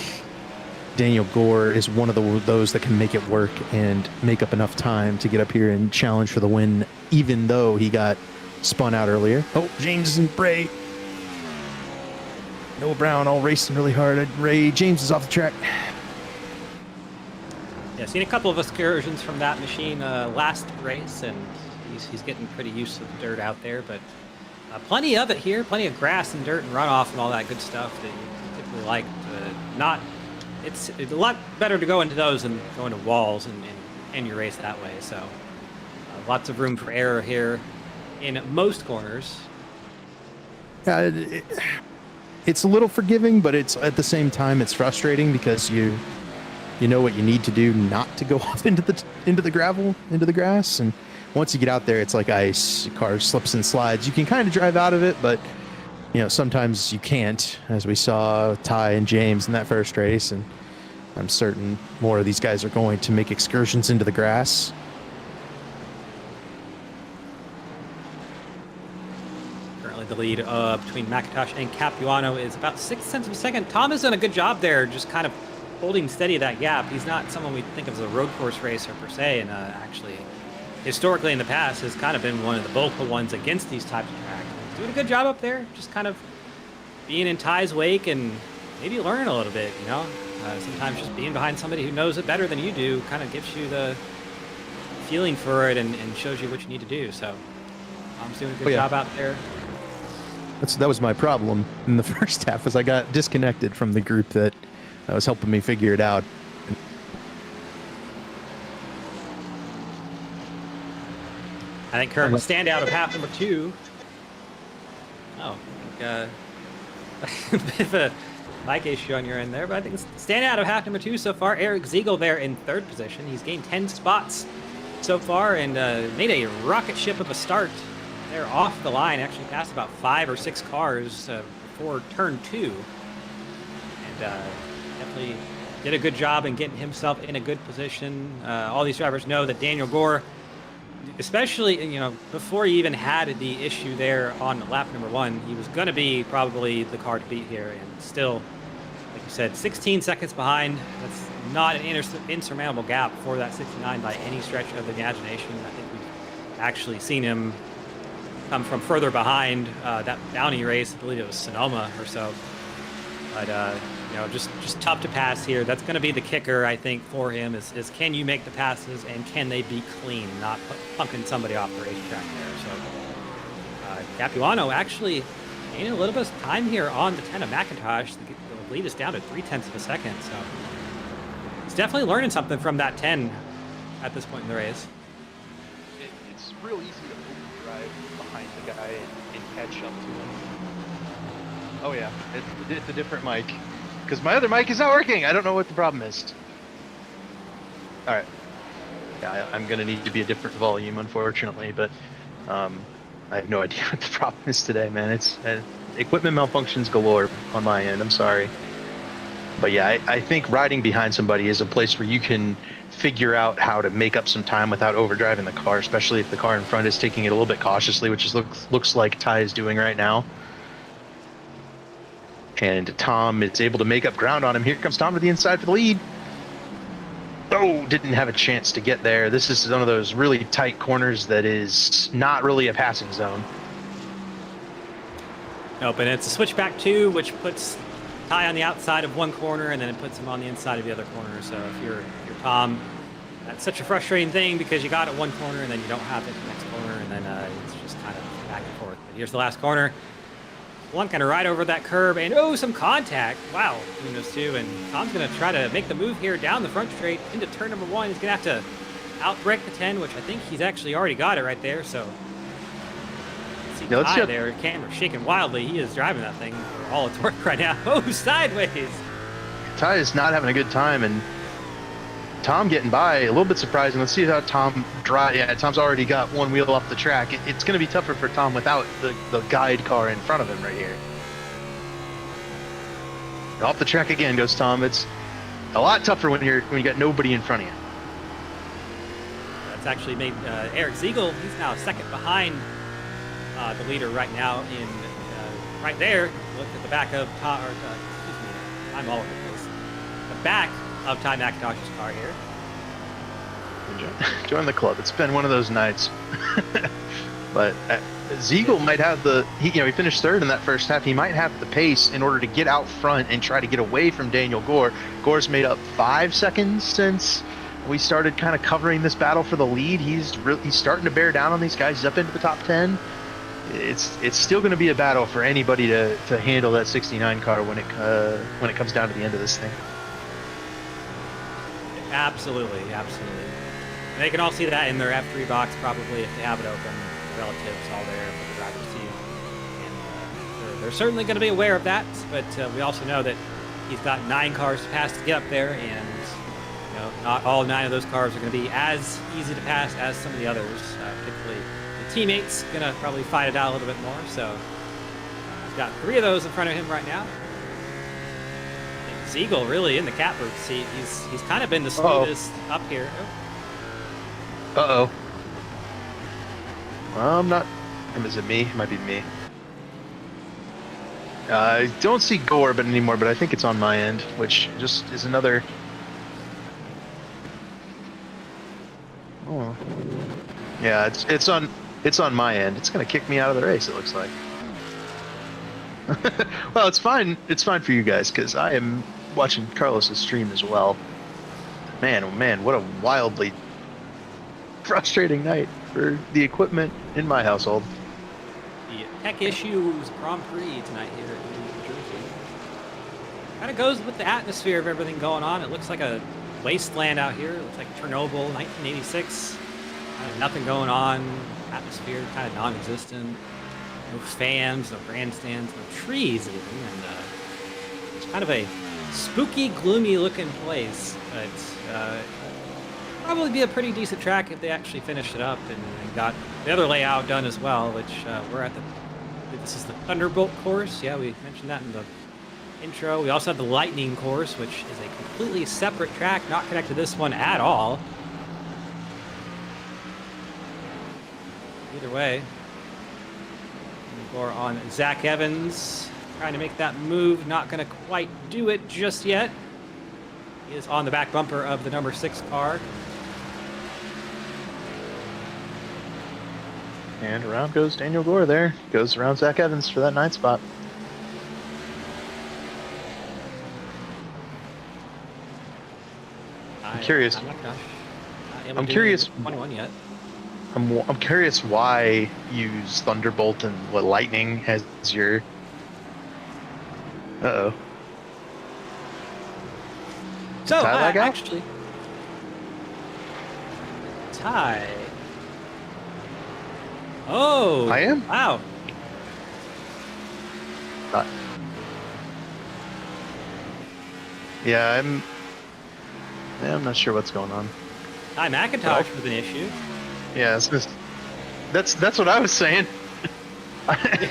Daniel Gore is one of those that can make it work and make up enough time to get up here and challenge for the win, even though he got spun out earlier. Oh, James and Bray. Noah Brown all racing really hard. Ray James is off the track. Yeah, seen a couple of excursions from that machine last race, and he's getting pretty used to the dirt out there. But plenty of it here, plenty of grass and dirt and runoff and all that good stuff that you typically like. It's a lot better to go into those than go into walls and end your race that way. So lots of room for error here in most corners. Yeah, it's a little forgiving, but it's at the same time it's frustrating because you know what you need to do not to go off into the gravel, into the grass, and once you get out there, it's like ice. Your car slips and slides. You can kind of drive out of it, but you know sometimes you can't, as we saw Ty and James in that first race, and I'm certain more of these guys are going to make excursions into the grass. The lead between McIntosh and Capuano is about 0.6 of a second. Tom has done a good job there, just kind of holding steady that gap. He's not someone we think of as a road course racer per se, and actually, historically in the past, has kind of been one of the vocal ones against these types of tracks. He's doing a good job up there, just kind of being in Ty's wake and maybe learning a little bit, you know? Sometimes just being behind somebody who knows it better than you do kind of gives you the feeling for it and shows you what you need to do. So Tom's doing a good job out there. That was my problem in the first half, was I got disconnected from the group that was helping me figure it out. I think current standout of half number 2. Oh, a bit of a mic issue on your end there, but I think standout of half number 2 so far. Eric Ziegel there in 3rd position. He's gained 10 spots so far and made a rocket ship of a start. They're off the line, actually passed about 5 or 6 cars before turn 2. And definitely did a good job in getting himself in a good position. All these drivers know that Daniel Gore, especially, you know, before he even had the issue there on lap number 1, he was going to be probably the car to beat here. And still, like you said, 16 seconds behind. That's not an insurmountable gap for that 69 by any stretch of the imagination. I think we've actually seen him come from further behind that bounty race. I believe it was Sonoma or so. But you know, just tough to pass here. That's going to be the kicker, I think, for him is can you make the passes and can they be clean, not punking somebody off the racetrack there. So Capuano actually gaining a little bit of time here on the 10 of McIntosh. The lead is down to 0.3 of a second. So he's definitely learning something from that 10 at this point in the race. It's real easy to drive behind the guy and catch up to him. Oh yeah, it's a different mic. Because my other mic is not working. I don't know what the problem is. All right. Yeah, I'm going to need to be a different volume, unfortunately. But I have no idea what the problem is today, man. It's equipment malfunctions galore on my end. I'm sorry. But yeah, I think riding behind somebody is a place where you can figure out how to make up some time without overdriving the car, especially if the car in front is taking it a little bit cautiously, which is looks like Ty is doing right now. And Tom is able to make up ground on him. Here comes Tom to the inside for the lead. Oh, didn't have a chance to get there. This is one of those really tight corners that is not really a passing zone. Nope, and it's a switchback 2, which puts Ty on the outside of one corner, and then it puts him on the inside of the other corner. So if you're Tom, that's such a frustrating thing because you got it one corner and then you don't have it the next corner, and then it's just kind of back and forth. But here's the last corner. One kind of right over that curb, and oh, some contact. Wow, between those two. And Tom's going to try to make the move here down the front straight into turn number 1. He's going to have to outbrake the 10, which I think he's actually already got it right there. So let's see Yeah, let's Ty get- there, camera shaking wildly. He is driving that thing for all its worth right now. Oh, sideways. Ty is not having a good time, and Tom getting by, a little bit surprising. Let's see how Tom drive. Yeah, Tom's already got one wheel off the track. It's going to be tougher for Tom without the guide car in front of him right here. Off the track again goes Tom. It's a lot tougher when you got nobody in front of you. That's actually made Eric Ziegel. He's now second behind the leader right now. In right there, look at the back of Tom. Excuse me, I'm all over the place. The back of Ty McIntosh's car here. Join the club. It's been one of those nights. But Ziegel might have he finished third in that first half. He might have the pace in order to get out front and try to get away from Daniel Gore. Gore's made up 5 seconds since we started kind of covering this battle for the lead. He's starting to bear down on these guys. He's up into the top 10. It's still going to be a battle for anybody to handle that 69 car when it comes down to the end of this thing. Absolutely. And they can all see that in their F3 box probably if they have it open. The relatives all there for the driver to see. And they're certainly going to be aware of that, but we also know that he's got 9 cars to pass to get up there, and not all 9 of those cars are going to be as easy to pass as some of the others. Particularly the teammates going to probably fight it out a little bit more. So he's got 3 of those in front of him right now. Ziegel really in the catbird seat. He's kind of been the smoothest up here. Uh-oh. I'm not... Is it me? It might be me. I don't see Gore anymore, but I think it's on my end, which just is another... Oh. Yeah, it's on my end. It's going to kick me out of the race, it looks like. Well, it's fine. It's fine for you guys, because I am watching Carlos's stream as well. Man, oh man, what a wildly frustrating night for the equipment in my household. The Tech Issues Grand Prix tonight here in New Jersey. Kind of goes with the atmosphere of everything going on. It looks like a wasteland out here. It looks like Chernobyl, 1986. Kind of nothing going on. Atmosphere kind of non-existent. No fans, no grandstands, no trees even. And it's kind of a spooky, gloomy looking place. But probably be a pretty decent track if they actually finished it up and got the other layout done as well, which we're at this is the Thunderbolt course. Yeah, we mentioned that in the intro. We also have the Lightning course, which is a completely separate track, not connected to this one at all. Either way, or on Zach Evans, trying to make that move, not going to quite do it just yet. He is on the back bumper of the number 6 car. And around goes Daniel Gore there. Goes around Zach Evans for that 9th spot. I'm curious. I'm curious. 21 yet. I'm curious why use Thunderbolt and Lightning as your... Uh-oh. So, Ty lag out? actually... Ty... Oh! I am? Wow. Yeah, I'm not sure what's going on. Ty McIntosh with an issue. Yeah, that's what I was saying. I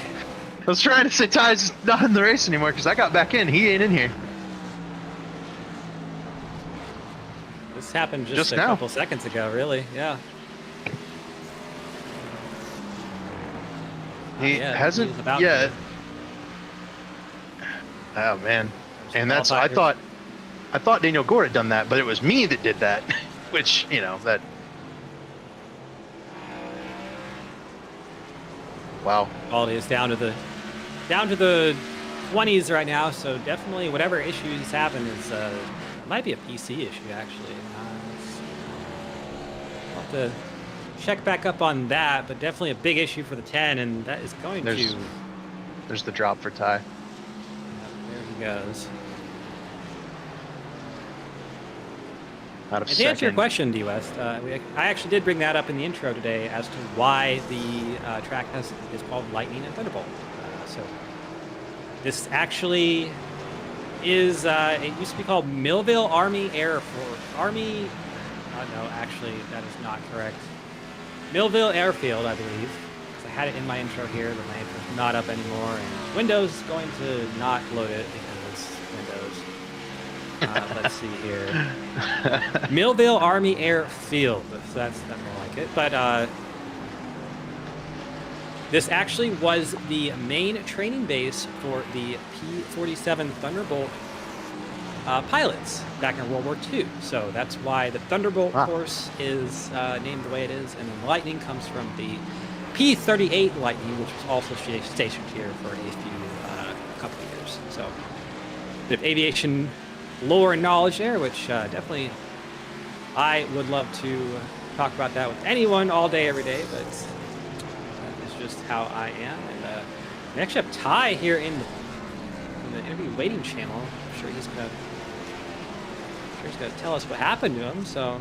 was trying to say Ty's not in the race anymore because I got back in. He ain't in here. This happened just a now. couple seconds ago, really. Yeah. He Yeah, hasn't he's about yet. to. Oh man, and All that's I fighters. thought Daniel Gore had done that, but it was me that did that, which that. Wow. Quality is down to the 20s right now, so definitely whatever issues happen is might be a PC issue actually. I'll have to check back up on that, but definitely a big issue for the 10, and that is going to. There's the drop for Ty. There he goes. out of And to answer your second. question, D West, I actually did bring that up in the intro today as to why the track is called Lightning and Thunderbolt. So this actually is it used to be called Millville Army Air Force Army. No, actually, that is not correct. Millville Airfield, I believe. Because I had it in my intro here, but my intro's not up anymore, and Windows is going to not load it because it's Windows. Let's see here. Millville Army Airfield. So that's more like it. But this actually was the main training base for the P-47 Thunderbolt pilots back in World War II. So that's why the Thunderbolt course is named the way it is. And then Lightning comes from the P-38 Lightning, which was also stationed here for a couple of years. So a bit of aviation lore and knowledge there, which definitely I would love to talk about that with anyone all day, every day, but that is just how I am. And we actually have Ty here in the interview waiting channel. I'm sure he's gonna tell us what happened to him. So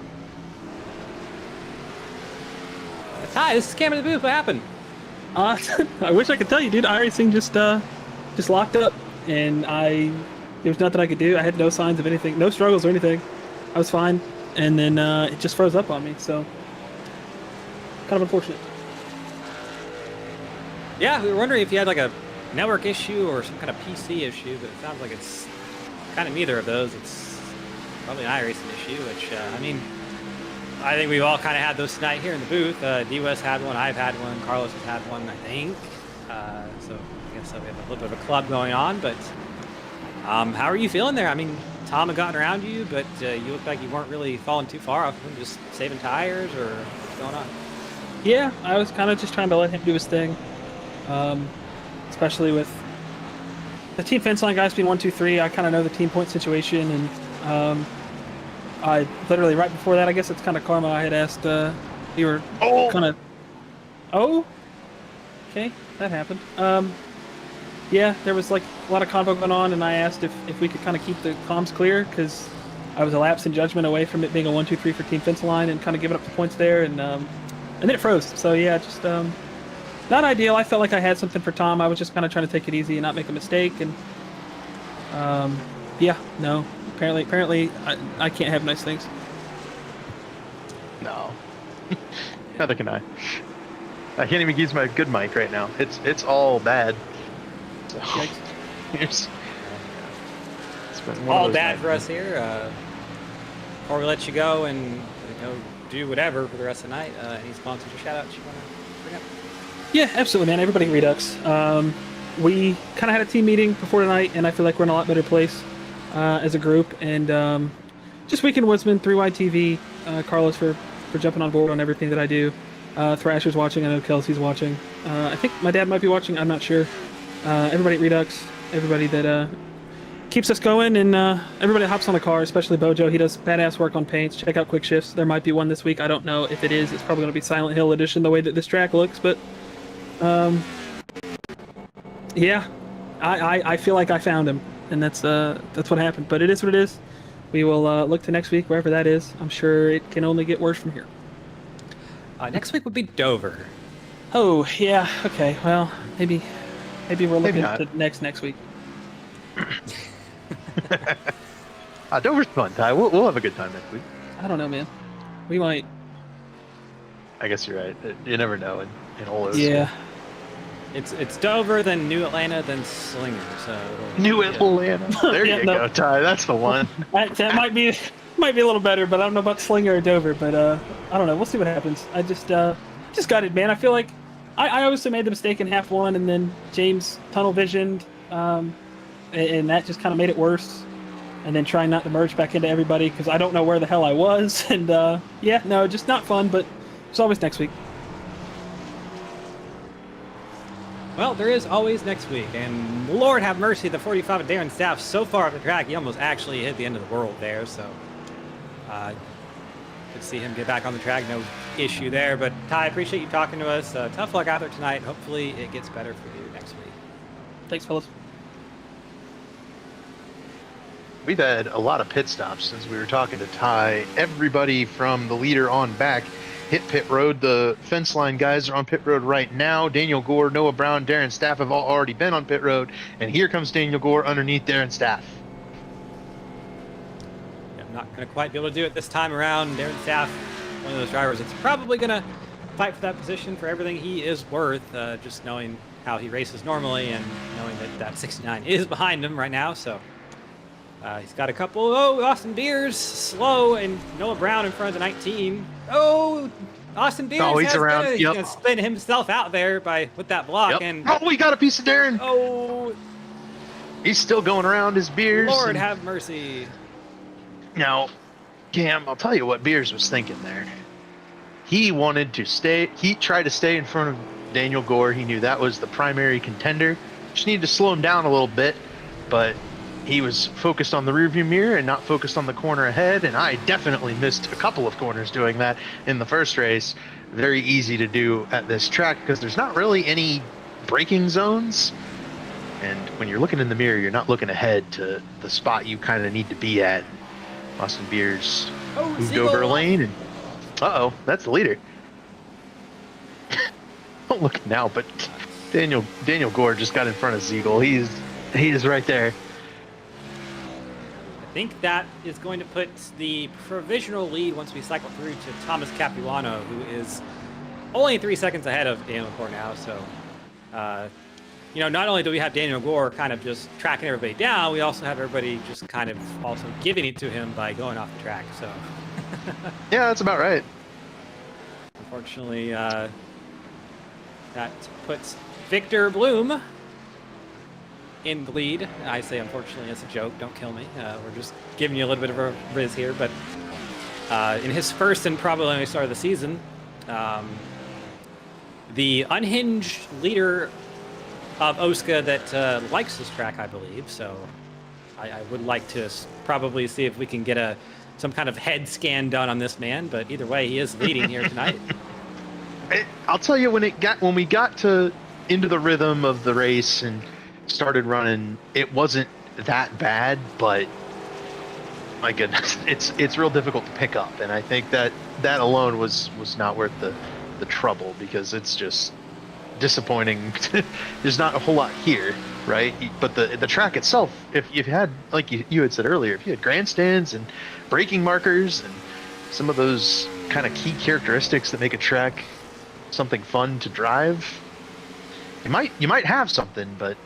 Ty, this is Cam in the booth. What happened? I wish I could tell you, dude. iRacing just locked up, and there was nothing I could do. I had no signs of anything, no struggles or anything. I was fine, and then it just froze up on me. So kind of unfortunate. Yeah, we were wondering if you had like a network issue or some kind of PC issue, but it sounds like it's kind of neither of those. It's probably an iRacing issue, which I mean, I think we've all kind of had those tonight here in the booth. D-West had one, I've had one, Carlos has had one, I think. So I guess we have a little bit of a club going on, but how are you feeling there? I mean, Tom had gotten around you, but you looked like you weren't really falling too far off him, just saving tires, or what's going on? Yeah, I was kind of just trying to let him do his thing, especially with the team fence line guys being 1, 2, 3. I kind of know the team point situation, and I literally right before that, I guess it's kind of karma. I had asked you were kind of okay, that happened. Yeah, there was like a lot of convo going on, and I asked if we could kind of keep the comms clear, because I was a lapse in judgment away from it being a 1, 2, 3 for team fence line, and kind of giving up the points there, and then it froze. So yeah, just not ideal. I felt like I had something for Tom. I was just kind of trying to take it easy and not make a mistake, and yeah, no. Apparently, I can't have nice things. No. Neither can I. I can't even use my good mic right now. It's all bad. So, it's been one All of those bad nights. for us here. Before we let you go and do whatever for the rest of the night, any sponsors or shout outs you want to bring up? Yeah, absolutely, man. Everybody at Redux. We kind of had a team meeting before tonight, and I feel like we're in a lot better place as a group. And just Weekend Woodsman, 3Y TV, Carlos for jumping on board on everything that I do. Thrasher's watching. I know Kelsey's watching. I think my dad might be watching. I'm not sure. Everybody at Redux, everybody that keeps us going, and everybody that hops on the car, especially Bojo. He does badass work on paints. Check out Quick Shifts. There might be one this week. I don't know if it is. It's probably going to be Silent Hill edition, the way that this track looks. But yeah, I feel like I found him, and that's what happened. But it is what it is. We will look to next week, wherever that is. I'm sure it can only get worse from here. Next week would be Dover. Oh yeah, okay. Well, maybe we're looking not. to next week. Dover's fun, Ty. We'll have a good time next week. I don't know, man. We might. I guess you're right. You never know in all those. Yeah. It's Dover, then New Atlanta, then Slinger. So New Atlanta. There Yeah, you no. go, Ty. That's the one. That might be a little better, but I don't know about Slinger or Dover. But I don't know. We'll see what happens. I just got it, man. I feel like I obviously made the mistake in half one, and then James tunnel visioned, and that just kind of made it worse. And then trying not to merge back into everybody because I don't know where the hell I was. And yeah, no, just not fun. But there's always next week. Well, there is always next week, and Lord have mercy, the 45 of Darren Staff so far up the track, he almost actually hit the end of the world there, so good to see him get back on the track, no issue there. But Ty, appreciate you talking to us. Tough luck out there tonight. Hopefully it gets better for you next week. Thanks, fellas. we've had a lot of pit stops since we were talking to Ty. Everybody from the leader on back hit pit road. The fence line guys are on pit road right now. Daniel Gore, Noah Brown, Darren Staff have all already been on pit road, and here comes Daniel Gore underneath Darren Staff. I'm not going to quite be able to do it this time around. Darren Staff, one of those drivers that's probably going to fight for that position for everything he is worth, just knowing how he races normally and knowing that 69 is behind him right now. So he's got a couple. Oh, Austin Beers slow, and Noah Brown in front of the 19. Oh, Austin Beers. Oh, he's around. He's gonna spin himself out there with that block. Yep. And oh, we got a piece of Darren. oh, He's still going around his Beers. Lord have mercy. Now, Cam, I'll tell you what Beers was thinking there. He wanted to stay. He tried to stay in front of Daniel Gore. He knew that was the primary contender. Just needed to slow him down a little bit, but he was focused on the rearview mirror and not focused on the corner ahead, and I definitely missed a couple of corners doing that in the first race. Very easy to do at this track because there's not really any braking zones, and when you're looking in the mirror, you're not looking ahead to the spot you kind of need to be at. Austin Beers moved over a lane, and uh-oh, that's the leader. Don't look now, but Daniel Gore just got in front of Ziegel. He is right there. I think that is going to put the provisional lead once we cycle through to Thomas Capuano, who is only 3 seconds ahead of Daniel Gore now. So, not only do we have Daniel Gore kind of just tracking everybody down, we also have everybody just kind of also giving it to him by going off the track. So, yeah, that's about right. Unfortunately, that puts Victor Bloom in the lead. I say unfortunately as a joke, don't kill me. We're just giving you a little bit of a riz here, but in his first and probably only start of the season, the unhinged leader of OSCA that likes this track, I believe, so I would like to probably see if we can get some kind of head scan done on this man, but either way, he is leading here tonight. I'll tell you, when we got into the rhythm of the race and started running, it wasn't that bad, but my goodness, it's real difficult to pick up, and I think that alone was not worth the trouble, because it's just disappointing. There's not a whole lot here, right? But the track itself, if you had, like you had said earlier, if you had grandstands and braking markers and some of those kind of key characteristics that make a track something fun to drive, you might have something, but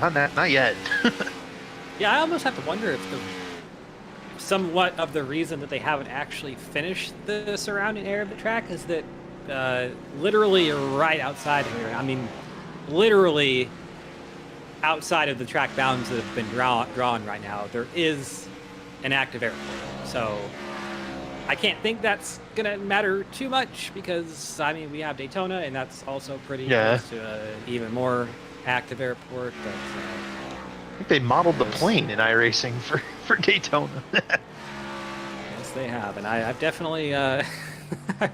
not yet. Yeah, I almost have to wonder if somewhat of the reason that they haven't actually finished the surrounding area of the track is that literally right outside here, I mean, literally outside of the track bounds that have been drawn right now, there is an active airport. So I can't think that's going to matter too much because, I mean, we have Daytona, and that's also pretty close to an even more active airport. But, I think they modeled the plane in iRacing for Daytona. Yes, they have. And I've definitely... I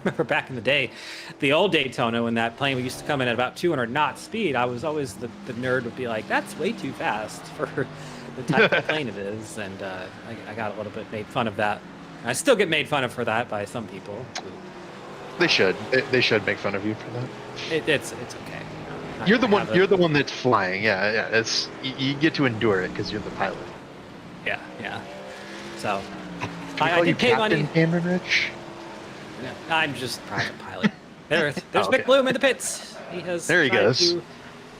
remember back in the day, the old Daytona, when that plane used to come in at about 200 knots speed, I was always the nerd would be like, that's way too fast for the type of plane it is. And I got a little bit made fun of that. I still get made fun of for that by some people. They should. They should make fun of you for that. It's okay. You're the one that's flying. Yeah. It's you get to endure it because you're the pilot. Yeah. So I did pay money. Cameron Rich. I'm just private pilot. There's Mick Bloom in the pits. He has there he goes. To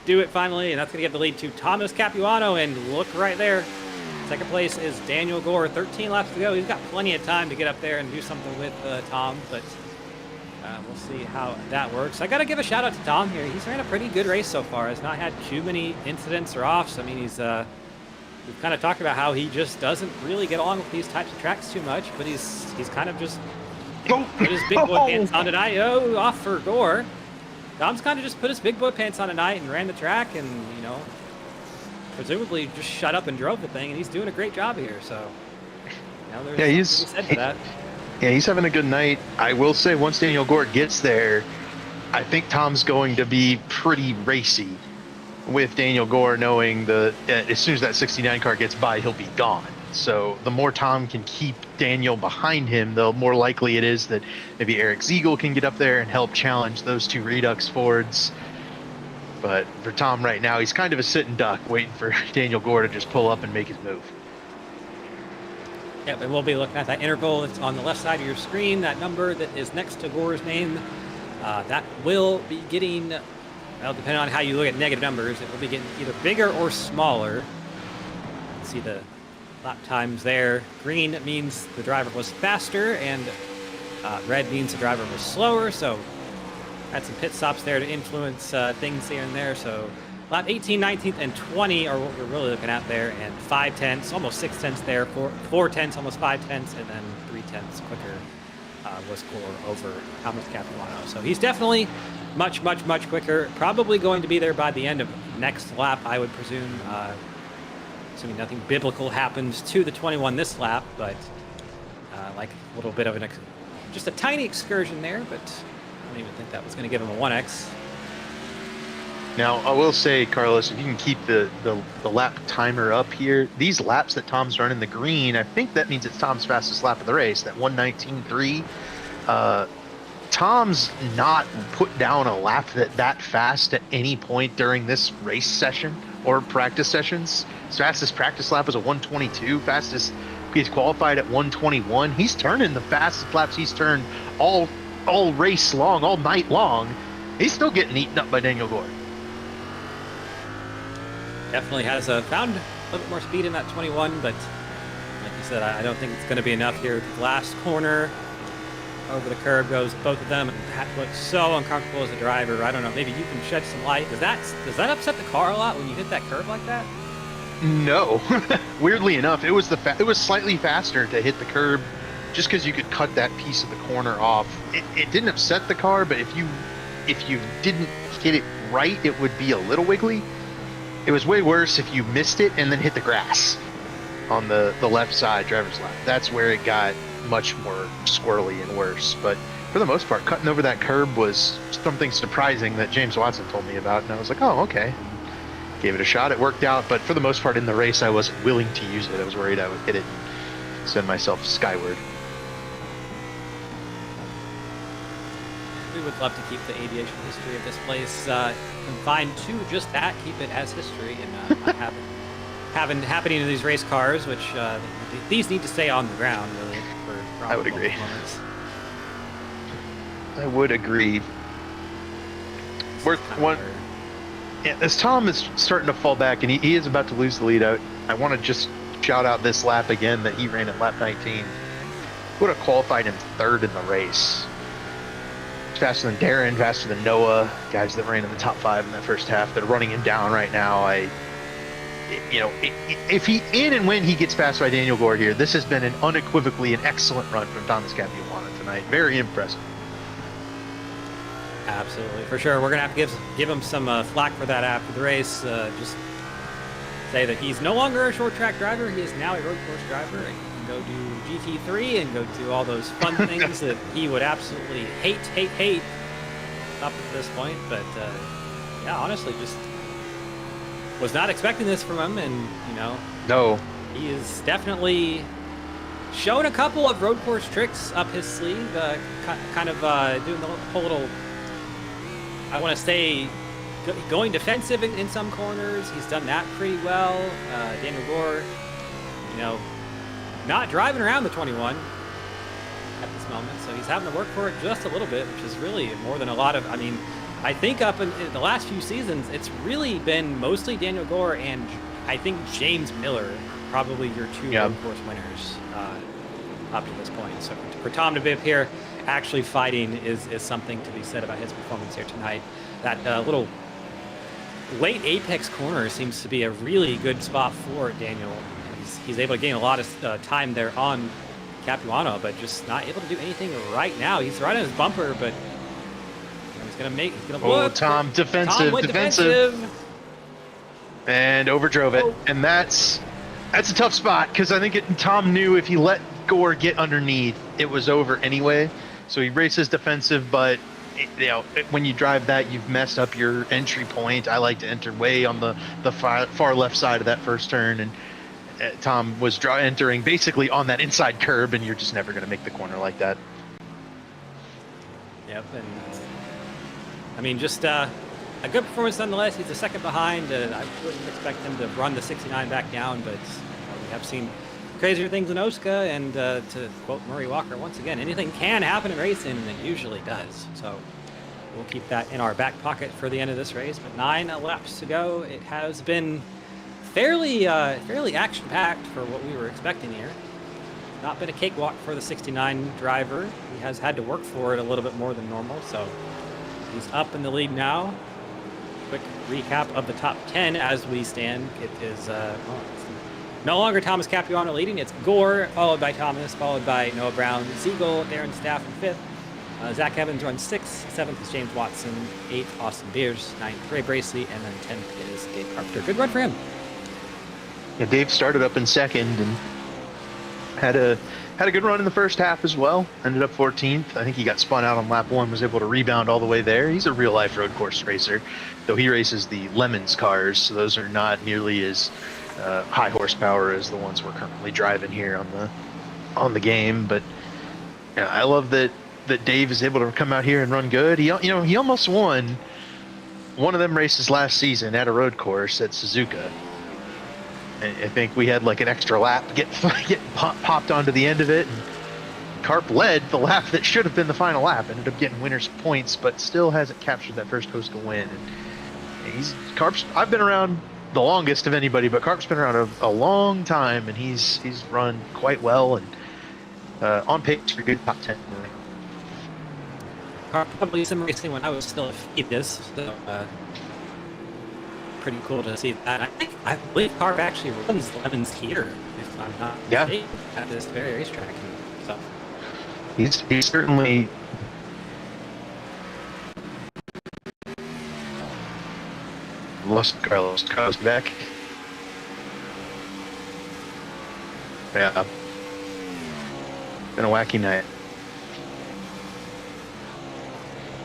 do it finally, and that's going to give the lead to Thomas Capuano. And look right there. Second place is Daniel Gore. 13 laps to go. He's got plenty of time to get up there and do something with Tom, but we'll see how that works. I got to give a shout out to Tom here. He's ran a pretty good race so far. Has not had too many incidents or offs. I mean, we've kind of talked about how he just doesn't really get along with these types of tracks too much, but he's kind of just put his big boy pants on tonight. Oh, off for Gore. Dom's kind of just put his big boy pants on tonight and ran the track, and presumably just shut up and drove the thing, and he's doing a great job here. So there's something to be said for that. Yeah, he's having a good night. I will say, once Daniel Gore gets there, I think Tom's going to be pretty racy with Daniel Gore knowing that as soon as that 69 car gets by, he'll be gone. So the more Tom can keep Daniel behind him, the more likely it is that maybe Eric Ziegel can get up there and help challenge those two Redux Fords. But for Tom right now, he's kind of a sitting duck waiting for Daniel Gore to just pull up and make his move. Yep, and we'll be looking at that interval. It's on the left side of your screen, that number that is next to Gore's name. That will be getting, well, depending on how you look at negative numbers, it will be getting either bigger or smaller. See the lap times there. Green means the driver was faster, and red means the driver was slower. So had some pit stops there to influence things here and there. So lap 18, 19th, and 20 are what we're really looking at there, and 5 tenths, almost 6 tenths there, 4 tenths, almost 5 tenths, and then 3 tenths quicker was Gore over Thomas Capuano. So he's definitely much, much, much quicker. Probably going to be there by the end of next lap, I would presume. Assuming nothing biblical happens to the 21 this lap, but like a little bit of just a tiny excursion there, but I don't even think that was going to give him a 1x. Now, I will say, Carlos, if you can keep the lap timer up here, these laps that Tom's running the green, I think that means it's Tom's fastest lap of the race, that 1:19.3. Tom's not put down a lap that fast at any point during this race session or practice sessions. His fastest practice lap was a 1:22. Fastest he's qualified at 1:21. He's turning the fastest laps he's turned all race long, all night long. He's still getting eaten up by Daniel Gore. Definitely has found a little bit more speed in that 21, but like you said, I don't think it's going to be enough here. The last corner over the curb goes both of them, and that looks so uncomfortable as a driver. I don't know, maybe you can shed some light. Does that upset the car a lot when you hit that curve like that? No. Weirdly enough, it was slightly faster to hit the curb just because you could cut that piece of the corner off. It didn't upset the car, but if you didn't hit it right, it would be a little wiggly. It was way worse if you missed it and then hit the grass on the left side driver's lap. That's where it got much more squirrely and worse. But for the most part, cutting over that curb was something surprising that James Watson told me about, and I was like, oh, okay. Gave it a shot. It worked out, but for the most part in the race, I wasn't willing to use it. I was worried I would hit it and send myself skyward. We would love to keep the aviation history of this place confined to just that, keep it as history, and not happening to these race cars, which these need to stay on the ground, really, for I would agree. moments. I would agree. Yeah, as Tom is starting to fall back, and he is about to lose the lead, I want to just shout out this lap again that he ran at lap 19. Would have qualified him third in the race. Faster than Darren, faster than Noah, guys that ran in the top 5 in that first half. They're running him down right now. If when he gets passed by Daniel Gore here, this has been an unequivocally an excellent run from Thomas Capuano tonight. Very impressive. Absolutely, for sure. We're gonna have to give him some flack for that after the race. Just say that he's no longer a short track driver. He is now a road course driver. And he can go do GT3 and go do all those fun things that he would absolutely hate up to this point. But yeah, honestly, just was not expecting this from him, and No. he is definitely shown a couple of road course tricks up his sleeve. Kind of doing the whole little, I want to say, going defensive in some corners. He's done that pretty well. Daniel Gore, not driving around the 21 at this moment, so he's having to work for it just a little bit, which is really more than a lot of. I think up in the last few seasons, it's really been mostly Daniel Gore and I think James Miller, probably your two road course winners up to this point. So for Tom to be up here actually fighting is something to be said about his performance here tonight. That little late apex corner seems to be a really good spot for Daniel. He's able to gain a lot of time there on Capuano, but just not able to do anything right now. He's right on his bumper, but he's gonna look. Tom, defensive. And overdrove it. And that's a tough spot, because I think Tom knew if he let Gore get underneath, it was over anyway. So he races defensive, but when you drive that, you've messed up your entry point. I like to enter way on the far left side of that first turn, and Tom was entering basically on that inside curb, and you're just never going to make the corner like that. Yep, and I mean, just a good performance nonetheless. He's a second behind. I wouldn't expect him to run the 69 back down, but we have seen crazier things in OSCA, and to quote Murray Walker once again, anything can happen in racing, and it usually does. So we'll keep that in our back pocket for the end of this race. But 9 laps to go. It has been fairly action-packed for what we were expecting here. Not been a cakewalk for the 69 driver. He has had to work for it a little bit more than normal, so he's up in the lead now. Quick recap of the top 10 as we stand. It is it's no longer Thomas Capuano leading. It's Gore, followed by Thomas, followed by Noah Brown, Siegel, Darren Staff in 5th. Zach Evans runs 6th. 7th is James Watson. 8th, Austin Beers. 9th, Ray Bracely. And then 10th is Dave Carpenter. Good run for him. Yeah, Dave started up in second and had a good run in the first half as well. Ended up 14th. I think he got spun out on lap 1, was able to rebound all the way there. He's a real life road course racer, though he races the Lemons cars, so those are not nearly as high horsepower as the ones we're currently driving here on the game. But yeah, I love that Dave is able to come out here and run good. He almost won one of them races last season at a road course at Suzuka. I think we had like an extra lap get popped onto the end of it, and Carp led the lap that should have been the final lap. Ended up getting winner's points, but still hasn't captured that first coastal win. And Carp's. I've been around the longest of anybody, but Carp's been around a long time, and he's run quite well and on pace for a good top 10. Carp probably some racing when I was still a fetus, so pretty cool to see that. I believe Carp actually runs Lemons here, if I'm not mistaken, at this very racetrack. So he's certainly. Lost Carlos back. Yeah. Been a wacky night.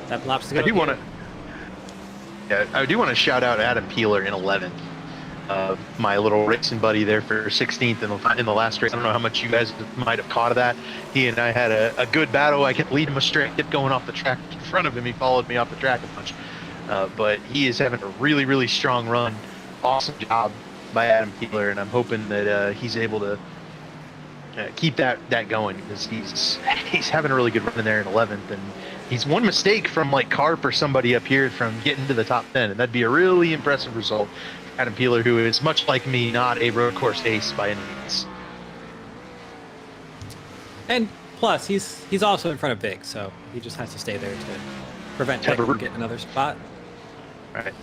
7 laps to go. I do want to shout out Adam Peeler in 11th. My little racing buddy there for 16th in the last race. I don't know how much you guys might have caught of that. He and I had a good battle. I kept leading him astray, kept going off the track in front of him. He followed me off the track a bunch. But he is having a really, really strong run. Awesome job by Adam Peeler, and I'm hoping that he's able to keep that going, because he's having a really good run in there in 11th, and he's one mistake from like Carp or somebody up here from getting to the top 10, and that'd be a really impressive result. Adam Peeler, who is much like me, not a road course ace by any means. And plus, he's also in front of Big, so he just has to stay there to prevent Vic from getting another spot. All right.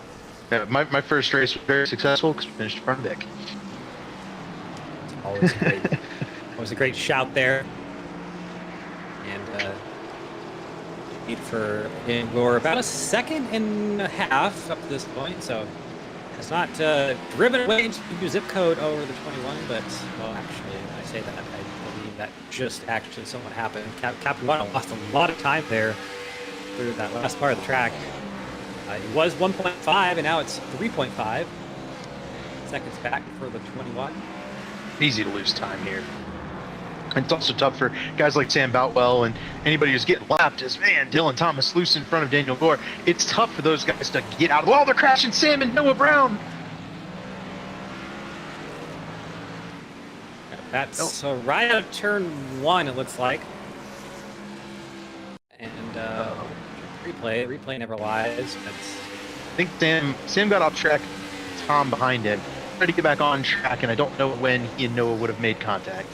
Yeah, my first race was very successful because we finished in front of Vic. Always a great shout there. And lead for Gore about a second and a half up to this point, so has not driven away into zip code over the 21, but, well, actually, I say that, I believe that just actually somewhat happened. Capuano lost a lot of time there through that last part of the track. It was 1.5, and now it's 3.5 seconds back for the 21. Easy to lose time here. It's also tough for guys like Sam Boutwell and anybody who's getting lapped as, man, Dylan Thomas loose in front of Daniel Gore. It's tough for those guys to get out of the wall. They're crashing Sam and Noah Brown. That's right out of turn 1, it looks like. And replay never lies. I think Sam got off track, Tom behind him. Tried to get back on track, and I don't know when he and Noah would have made contact.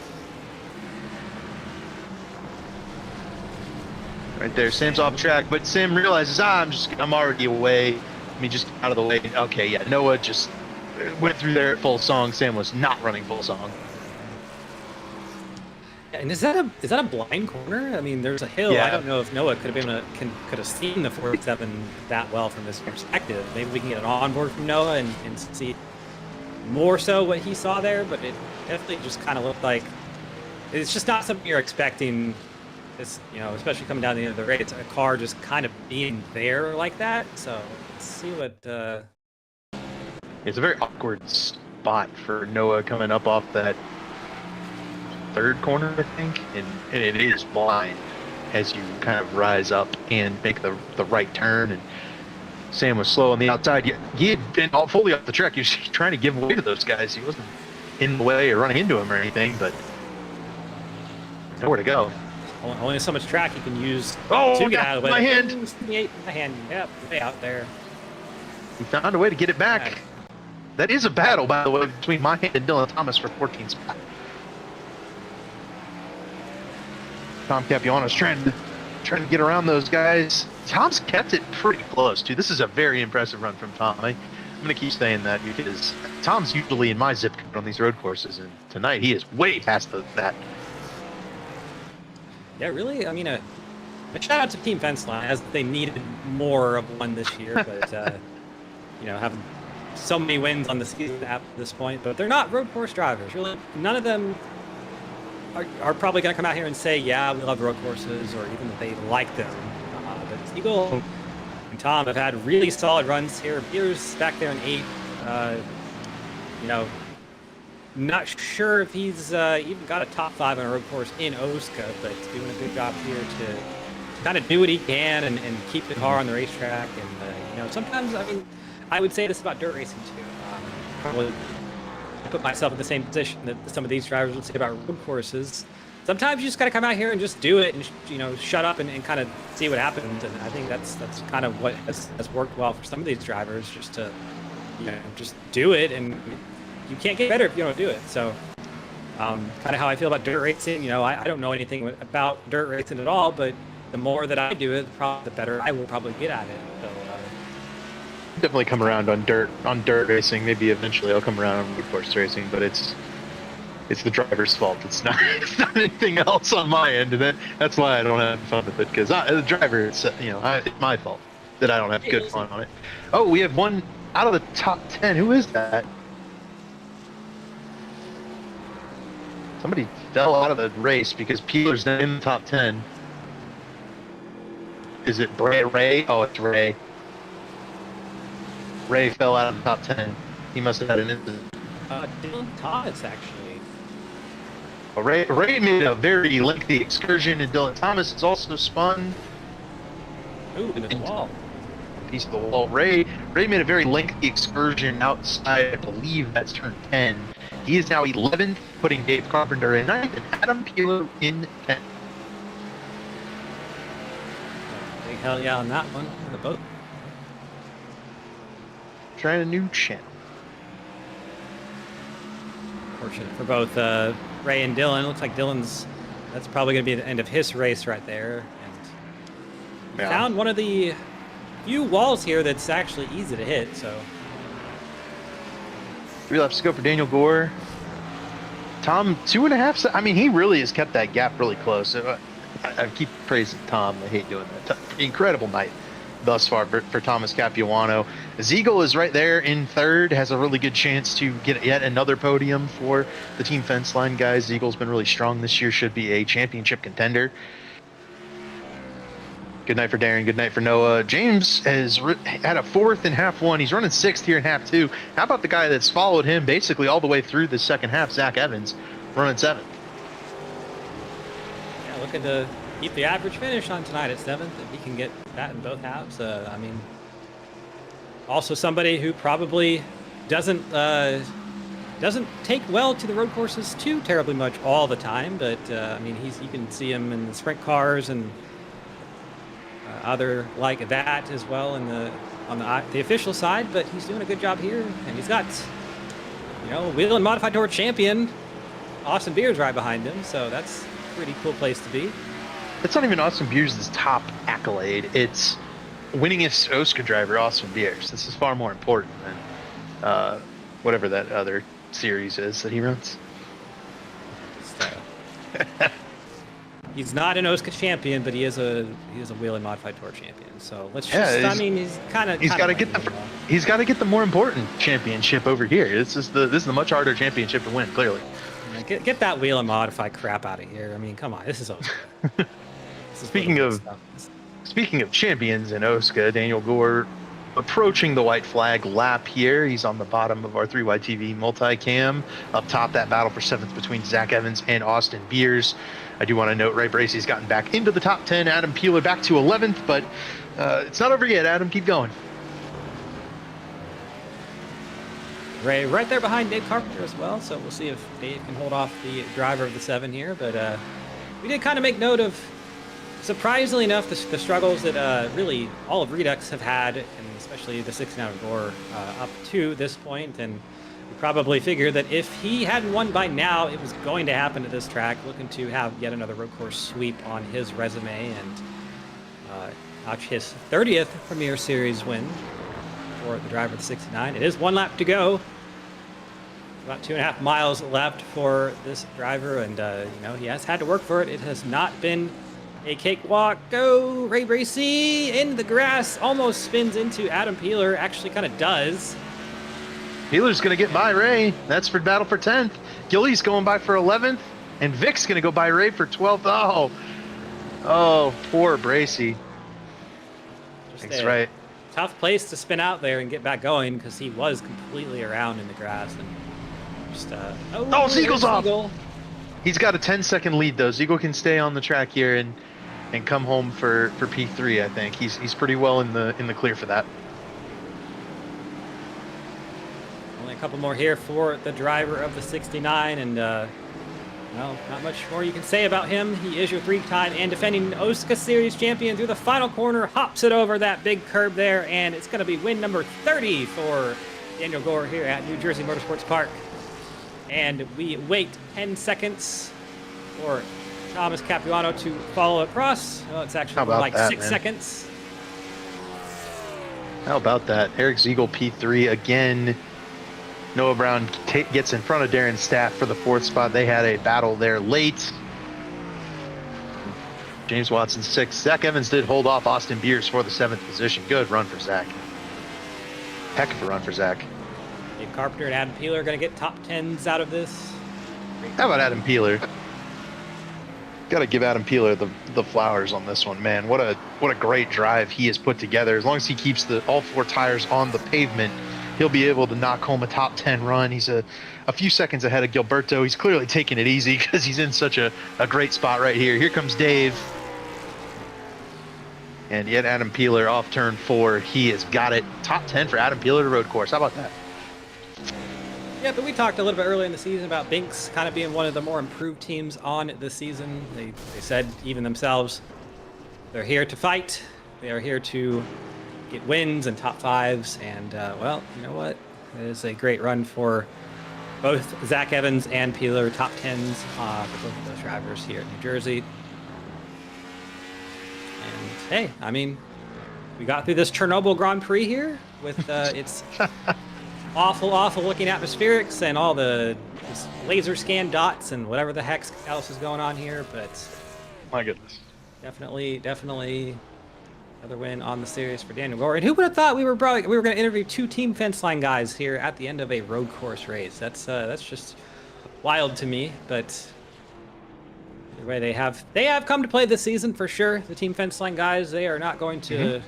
Right there, Sam's off track, but Sam realizes, I'm already away. Let me just get out of the way. Okay, yeah, Noah just went through there at full song. Sam was not running full song. And is that a blind corner? I mean, there's a hill. Yeah. I don't know if Noah could have seen the 47 that well from this perspective. Maybe we can get an onboard from Noah and see more so what he saw there, but it definitely just kind of looked like it's just not something you're expecting this, especially coming down the end of the race, a car just kind of being there like that. So let's see what. It's a very awkward spot for Noah coming up off that third corner, I think, and it is blind as you kind of rise up and make the right turn. And Sam was slow on the outside. He had been all fully off the track. He was trying to give way to those guys. He wasn't in the way or running into them or anything, but nowhere to go. Only so much track you can use to get out of the way. My hand. My hand. Yep, way out there. He found a way to get it back. Right. That is a battle, by the way, between my hand and Dylan Thomas for 14th spot. Tom Capuano's trying to get around those guys. Tom's kept it pretty close, too. This is a very impressive run from Tom. I'm going to keep saying that because Tom's usually in my zip code on these road courses, and tonight he is way past that. Yeah, really. I mean, a shout out to Team Fenceline, as they needed more of one this year, but having so many wins on the season at this point. But they're not road course drivers. Really, none of them are probably going to come out here and say, "Yeah, we love road courses," or even that they like them. But Eagle and Tom have had really solid runs here. Beers back there in 8th. Not sure if he's even got a top 5 on a road course in OSCA, but he's doing a good job here to kind of do what he can and keep the car on the racetrack. And, sometimes, I would say this about dirt racing too. Probably put myself in the same position that some of these drivers would say about road courses. Sometimes you just got to come out here and just do it and, shut up and kind of see what happens. And I think that's kind of what has worked well for some of these drivers, just to, just do it. And you can't get better if you don't do it. So kind of how I feel about dirt racing. I don't know anything about dirt racing at all, but the more that I do it, the better I will probably get at it. So, definitely come around on dirt racing. Maybe eventually I'll come around on road course racing, but it's the driver's fault. It's not anything else on my end, and that's why I don't have fun with it, because the driver, it's my fault that I don't have good fun on it. Oh, we have one out of the top 10. Who is that? Somebody fell out of the race because Peeler's not in the top 10. Is it Ray? Oh, it's Ray. Ray fell out of the top 10. He must have had an incident. Dylan Thomas, actually. Well, Ray made a very lengthy excursion, and Dylan Thomas has also spun. Ooh, into the wall. A piece of the wall. Ray made a very lengthy excursion outside. I believe that's turn 10. He is now 11th, putting Dave Carpenter in 9th and Adam Peeler in 10th. Big hell yeah on that one for the boat. Trying a new channel. Fortunate for both Ray and Dylan. Looks like that's probably going to be the end of his race right there. And he found one of the few walls here that's actually easy to hit, so. 3 laps to go for Daniel Gore. Tom, 2.5. He really has kept that gap really close. I keep praising Tom. I hate doing that. Incredible night thus far for Thomas Capuano. Ziegel is right there in 3rd, has a really good chance to get yet another podium for the Team Fenceline guys. Ziegel's been really strong this year, should be a championship contender. Good night for Darren, good night for Noah. James has had a 4th in half 1. He's running 6th here in half 2. How about the guy that's followed him basically all the way through the second half, Zach Evans, running 7th? Yeah, looking to keep the average finish on tonight at 7th, if he can get that in both halves. Also somebody who probably doesn't take well to the road courses too terribly much all the time, but you can see him in the sprint cars and other like that as well on the official side. But he's doing a good job here, and he's got wheel and modified tour champion Austin Beers right behind him, so that's a pretty cool place to be. It's not even Austin Beers' top accolade. It's winningest OSCA driver, Austin Beers. This is far more important than whatever that other series is that he runs. He's not an OSCA champion, but he is a wheel and modified tour champion. So let's just, I mean, he's got to get the more important championship over here. This is the much harder championship to win, clearly. Get that wheel and modify crap out of here. I mean, come on, this is OSCA. This is Speaking really good of- stuff. Speaking of champions in OSCA, Daniel Gore approaching the white flag lap here. He's on the bottom of our 3YTV multicam. Up top, that battle for 7th between Zach Evans and Austin Beers. I do want to note Ray Bracey's gotten back into the top 10. Adam Peeler back to 11th, but it's not over yet. Adam, keep going. Ray right there behind Dave Carpenter as well, so we'll see if Dave can hold off the driver of the 7 here. But we did kind of make note of, surprisingly enough, the struggles that really all of Redux have had, and especially the 69 of Gore up to this point. And we probably figured that if he hadn't won by now, it was going to happen at this track. Looking to have yet another road course sweep on his resume and notch his 30th Premier Series win for the driver of the 69. It is 1 lap to go. About 2.5 miles left for this driver, and you know, he has had to work for it. It has not been a cakewalk. Go, Ray Bracey in the grass, almost spins into Adam Peeler. Actually, kind of does. Peeler's going to get by Ray. That's for battle for 10th. Gilly's going by for 11th, and Vic's going to go by Ray for 12th. Oh, poor Bracey. Just That's a right. tough place to spin out there and get back going, because he was completely around in the grass. And just Oh, there's Siegel's off. Siegel. He's got a 10-second lead, though. Ziegel can stay on the track here and come home for P3, I think. He's pretty well in the clear for that. Only a couple more here for the driver of the 69, and well, not much more you can say about him. He is your 3-time and defending OSCA Series champion. Through the final corner, hops it over that big curb there, and it's going to be win number 30 for Daniel Gore here at New Jersey Motorsports Park. And we wait 10 seconds for Thomas Capuano to follow across. Well, it's actually more like 6 seconds. How about that? Eric Ziegel P3 again. Noah Brown gets in front of Darren Staff for the 4th spot. They had a battle there late. James Watson 6th. Zach Evans did hold off Austin Beers for the 7th position. Good run for Zach. Heck of a run for Zach. Dave Carpenter and Adam Peeler are going to get top 10s out of this. How about Adam Peeler? Got to give Adam Peeler the flowers on this one, man. What a great drive he has put together. As long as he keeps all 4 tires on the pavement, he'll be able to knock home a top 10 run. He's a few seconds ahead of Gilberto. He's clearly taking it easy because he's in such a great spot right here. Here comes Dave. And yet Adam Peeler off turn 4. He has got it. Top 10 for Adam Peeler to road course. How about that? Yeah, but we talked a little bit earlier in the season about Binks kind of being one of the more improved teams on this season. They said even themselves, they're here to fight. They are here to get wins and top 5s. And, well, you know what? It is a great run for both Zach Evans and Peeler, top 10s for both of those drivers here in New Jersey. And, hey, I mean, we got through this Chernobyl Grand Prix here with its awful looking atmospherics and all the laser scan dots and whatever the heck else is going on here, but My goodness. definitely another win on the series for Daniel Gore. And who would have thought we were going to interview 2 team fence line guys here at the end of a road course race? That's just wild to me. But either way, they have come to play this season for sure. The team fence line guys, they are not going to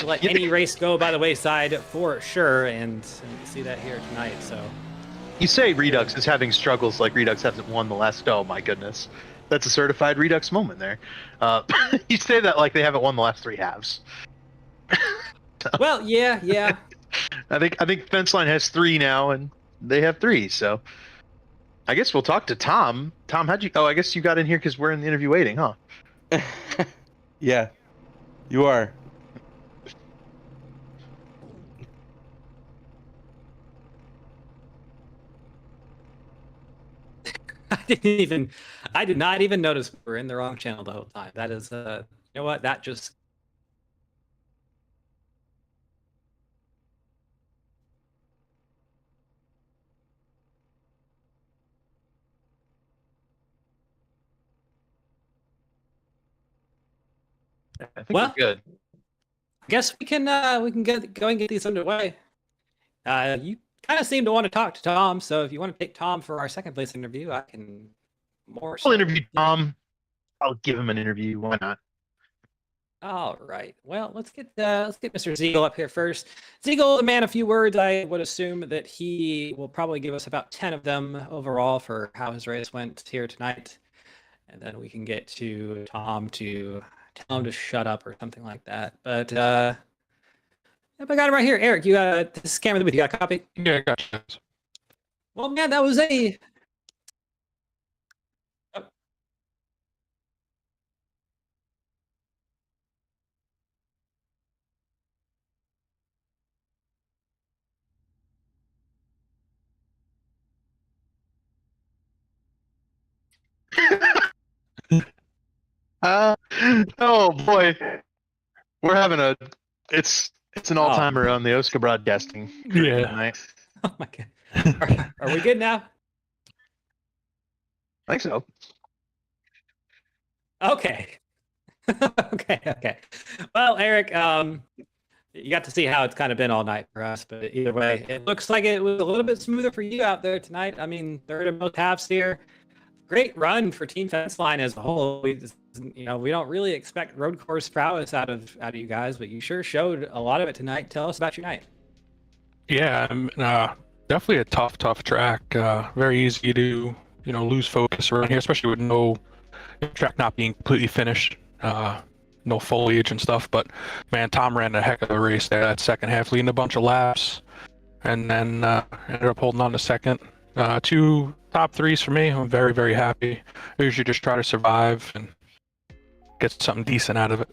let any race go by the wayside for sure, and you see that here tonight. So You say Redux is having struggles like Redux hasn't won the last. Oh my goodness, that's a certified Redux moment there. You say that like they haven't won the last 3 halves. well, yeah. I think Fenceline has 3 now, and they have 3. So I guess we'll talk to Tom. Tom, how'd you? Oh, I guess you got in here because we're in the interview waiting, huh? Yeah, you are. I did not even notice we're in the wrong channel the whole time. That is, you know what? That just. I think Well, we're good. Guess we can go and get these underway. You kind of seem to want to talk to Tom, so if you want to take Tom for our second place interview, I can more. I'll interview Tom. I'll give him an interview. Why not? All right. Well, let's get Mr. Ziegel up here first. Ziegel, a man, a few words. I would assume that he will probably give us about 10 of them overall for how his race went here tonight, and then we can get to Tom to tell him to shut up or something like that. But yep, I got him right here. Eric, you this is Cameron the Booth. You got a copy? Yeah, I got you. Well, man, that was a. Oh boy, we're having it's an all timer on the OSCA broadcasting. Yeah. Tonight. Oh my god. Are we good now? I think so. Okay. Okay. Well, Eric, you got to see how it's kind of been all night for us, but either way, it looks like it was a little bit smoother for you out there tonight. I mean, third and most halves here. Great run for Team Fence Line as a whole. We don't really expect road course prowess out of you guys, but you sure showed a lot of it tonight. Tell us about your night. Yeah, definitely a tough track. Very easy to lose focus around here, especially with no track not being completely finished, no foliage and stuff. But man, Tom ran a heck of a race there that second half, leading a bunch of laps, and then ended up holding on to second. 2 top 3s for me. I'm very, very happy. I usually just try to survive and get something decent out of it.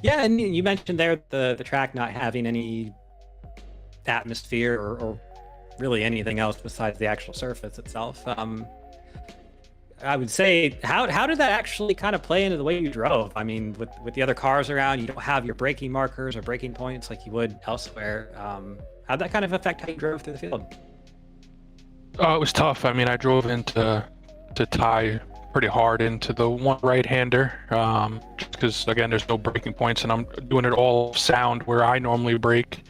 Yeah, and you mentioned there the track not having any atmosphere or really anything else besides the actual surface itself. I would say, how did that actually kind of play into the way you drove? I mean, with the other cars around, you don't have your braking markers or braking points like you would elsewhere. How'd that kind of affect how you drove through the field? It was tough. I mean, I drove into tie pretty hard into the one right-hander, just because again, there's no braking points, and I'm doing it all sound where I normally brake.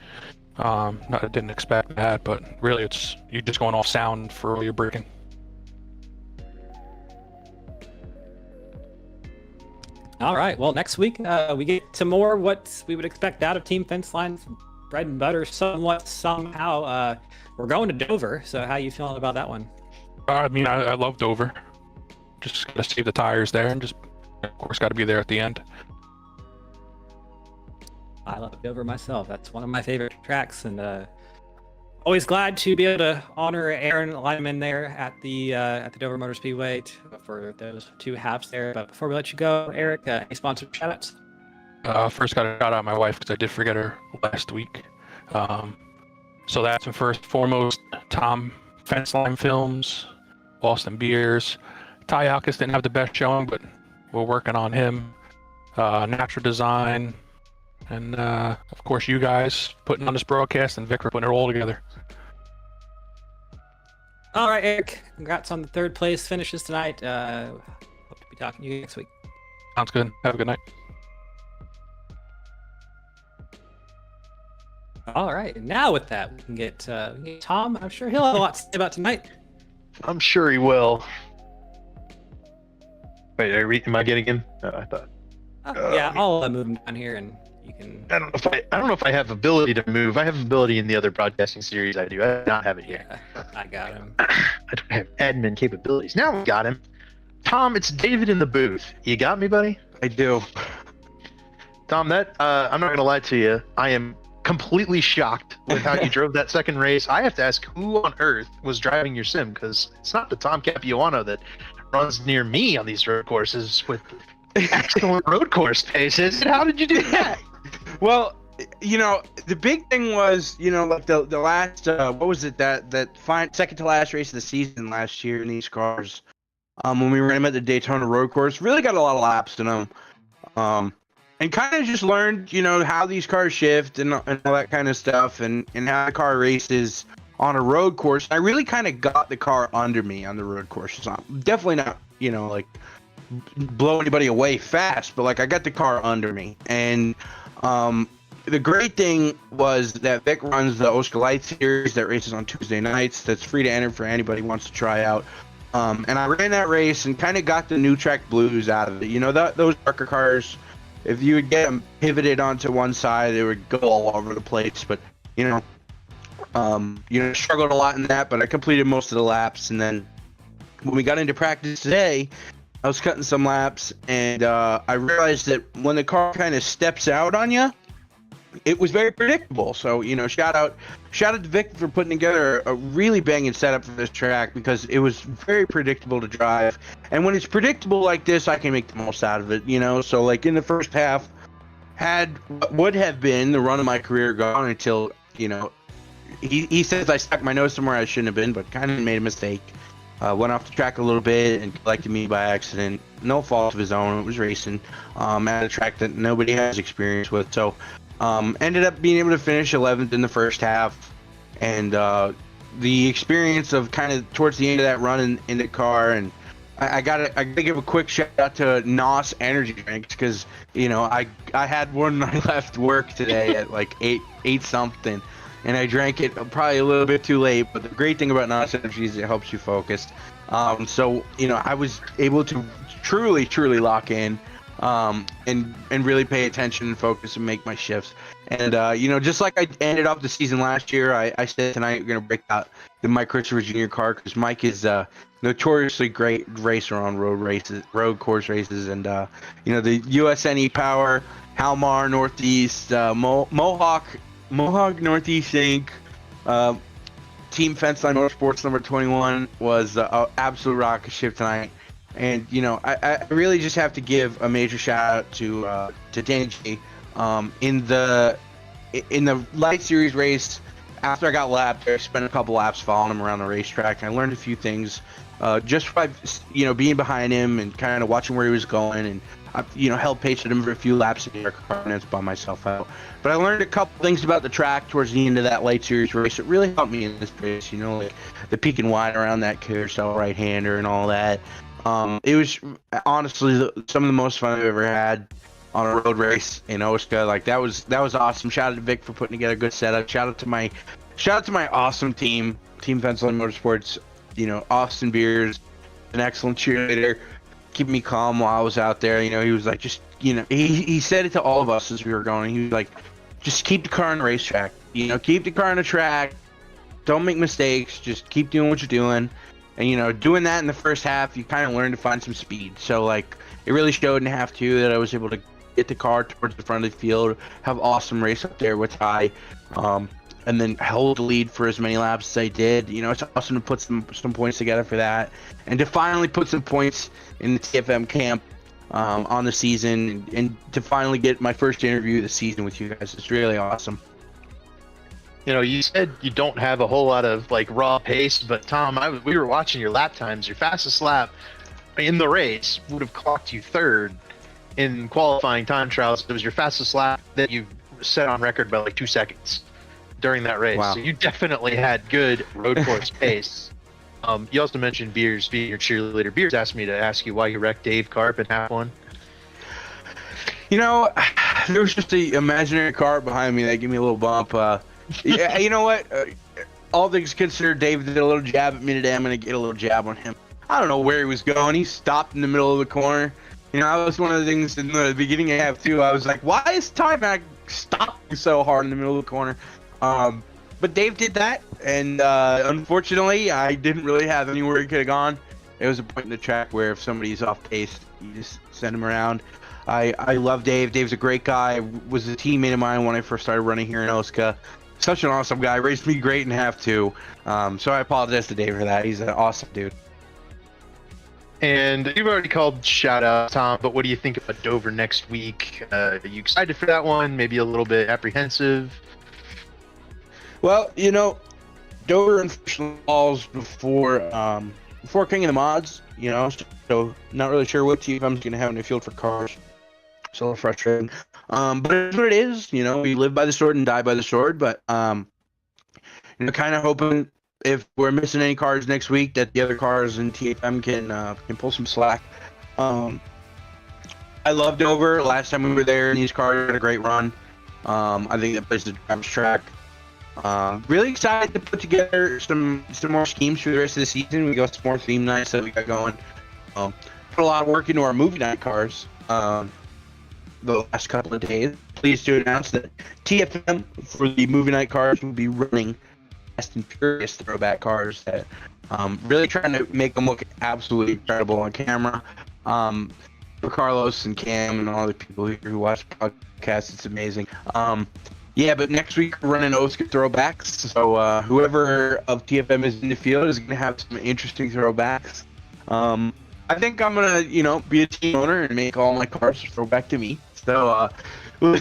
I didn't expect that, but really, you're just going off sound for all your braking. All right. Well, next week we get to more what we would expect out of Team Fence Line's bread and butter. Somehow, we're going to Dover. So, how you feeling about that one? I mean, I love Dover. Just gotta save the tires there, and just of course got to be there at the end. I love Dover myself. That's one of my favorite tracks, and always glad to be able to honor Aaron Leinemann there at the Dover Motor Speedway for those 2 halves there. But before we let you go, Eric, any sponsor shoutouts? First, got to shout out my wife because I did forget her last week. So that's first and foremost, Tom Fence Line Films, Boston Beers. Ty Alkis didn't have the best showing, but we're working on him. Natural Design, and of course you guys putting on this broadcast, and Vic for putting it all together. All right, Eric, congrats on the 3rd place finishes tonight. Hope to be talking to you next week. Sounds good. Have a good night. All right, now with that, we can get Tom. I'm sure he'll have a lot to say about tonight. I'm sure he will. Wait, am I getting him? I thought. Yeah, I'll move him down here, and you can. I don't know if I have ability to move. I have ability in the other broadcasting series. I do. I do not have it here. Yeah, I got him. I don't have admin capabilities. Now we got him. Tom, it's David in the booth. You got me, buddy? I do. Tom, I'm not gonna lie to you. I am completely shocked with how you drove that second race. I have to ask who on earth was driving your sim, because it's not the Tom Capuano that runs near me on these road courses with excellent road course paces. How did you do that? Well, the big thing was, like the last, what was it, that second to last race of the season last year in these cars, when we ran them at the Daytona road course, really got a lot of laps in them. And kind of just learned, how these cars shift and all that kind of stuff, and how the car races on a road course. I really kind of got the car under me on the road courses. I'm definitely not, like blow anybody away fast, but like I got the car under me. And the great thing was that Vic runs the OSCA Light Series that races on Tuesday nights. That's free to enter for anybody who wants to try out. And I ran that race and kind of got the new track blues out of it. You know, those darker cars, if you would get them pivoted onto one side, they would go all over the place. But struggled a lot in that, but I completed most of the laps. And then when we got into practice today, I was cutting some laps, and I realized that when the car kind of steps out on you, it was very predictable. So, shout out to Vic for putting together a really banging setup for this track, because it was very predictable to drive. And when it's predictable like this, I can make the most out of it, So, like, in the first half, had what would have been the run of my career gone until, he says I stuck my nose somewhere I shouldn't have been, but kind of made a mistake. Went off the track a little bit and collected me by accident. No fault of his own. It was racing at a track that nobody has experience with. So, ended up being able to finish 11th in the first half. And the experience of kind of towards the end of that run in the car, and I gotta give a quick shout out to NOS energy drinks, because I had one when I left work today at like 8 something. And I drank it probably a little bit too late, but the great thing about NOS Energy is it helps you focus. So, I was able to truly lock in and really pay attention and focus and make my shifts. And, just like I ended up the season last year, I said tonight we're going to break out the Christopher Jr. car, because Mike is notoriously great racer on road course races. And, the USNE Power, Halmar Northeast, Mohawk Northeast Inc. Team Fenceline Motorsports number 21 was an absolute rocket ship tonight. And, I really just have to give a major shout out to Danny G. In the light series race, after I got lapped, I spent a couple laps following him around the racetrack. And I learned a few things just by, being behind him and kind of watching where he was going. And I, held pace with him for a few laps in the car and it's by myself out. But I learned a couple things about the track towards the end of that light series race. It really helped me in this race, like the peak and wide around that carousel right-hander and all that. It was honestly some of the most fun I've ever had on a road race in OSCA. Like that was awesome. Shout out to Vic for putting together a good setup. Shout out to my awesome team, Team Fenceline Motorsports. Austin Beers, an excellent cheerleader, keeping me calm while I was out there. He was like, just, he said it to all of us as we were going. He was like, just keep the car on the racetrack. Keep the car on the track. Don't make mistakes. Just keep doing what you're doing. And, doing that in the first half, you kind of learn to find some speed. So, like, it really showed in half two that I was able to get the car towards the front of the field, have awesome race up there with Ty, and then hold the lead for as many laps as I did. It's awesome to put some points together for that, and to finally put some points in the TFM camp on the season, and to finally get my first interview of the season with you guys. It's really awesome. You said you don't have a whole lot of like raw pace, but Tom, we were watching your lap times. Your fastest lap in the race would have clocked you third in qualifying time trials. It was your fastest lap that you set on record by like 2 seconds during that race. Wow. So you definitely had good road course pace. You also mentioned Beers being your cheerleader. Beers asked me to ask you why you wrecked Dave Carp in half one. There was just an imaginary car behind me that gave me a little bump. Yeah, you know what? All things considered, Dave did a little jab at me today. I'm going to get a little jab on him. I don't know where he was going. He stopped in the middle of the corner. That was one of the things in the beginning of half two. I was like, why is Ty-Mac stopping so hard in the middle of the corner? But Dave did that, and unfortunately, I didn't really have anywhere he could have gone. It was a point in the track where if somebody's off pace, you just send him around. I love Dave. Dave's a great guy. Was a teammate of mine when I first started running here in OSCA. Such an awesome guy. Raced me great in half two. So I apologize to Dave for that. He's an awesome dude. And you've already called shout out, Tom, but what do you think about Dover next week? Are you excited for that one? Maybe a little bit apprehensive? Well, Dover unfortunately falls before King of the Mods, so not really sure what team I'm going to have in the field for cars. It's a little frustrating. But it's what it is. We live by the sword and die by the sword. But, kind of hoping if we're missing any cars next week that the other cars in TFM can pull some slack. I loved Dover. Last time we were there, and these cars had a great run. I think that place is the driver's track. Really excited to put together some more schemes for the rest of the season. We got some more theme nights that we got going. Put a lot of work into our movie night cars the last couple of days. Pleased to announce that TFM for the movie night cars will be running Fast and Furious throwback cars that really trying to make them look absolutely incredible on camera. For Carlos and Cam and all the people here who watch the podcast, it's amazing. Yeah, but next week we're running OSCA throwbacks, so whoever of TFM is in the field is going to have some interesting throwbacks. I think I'm going to, be a team owner and make all my cars throwback to me. So we'll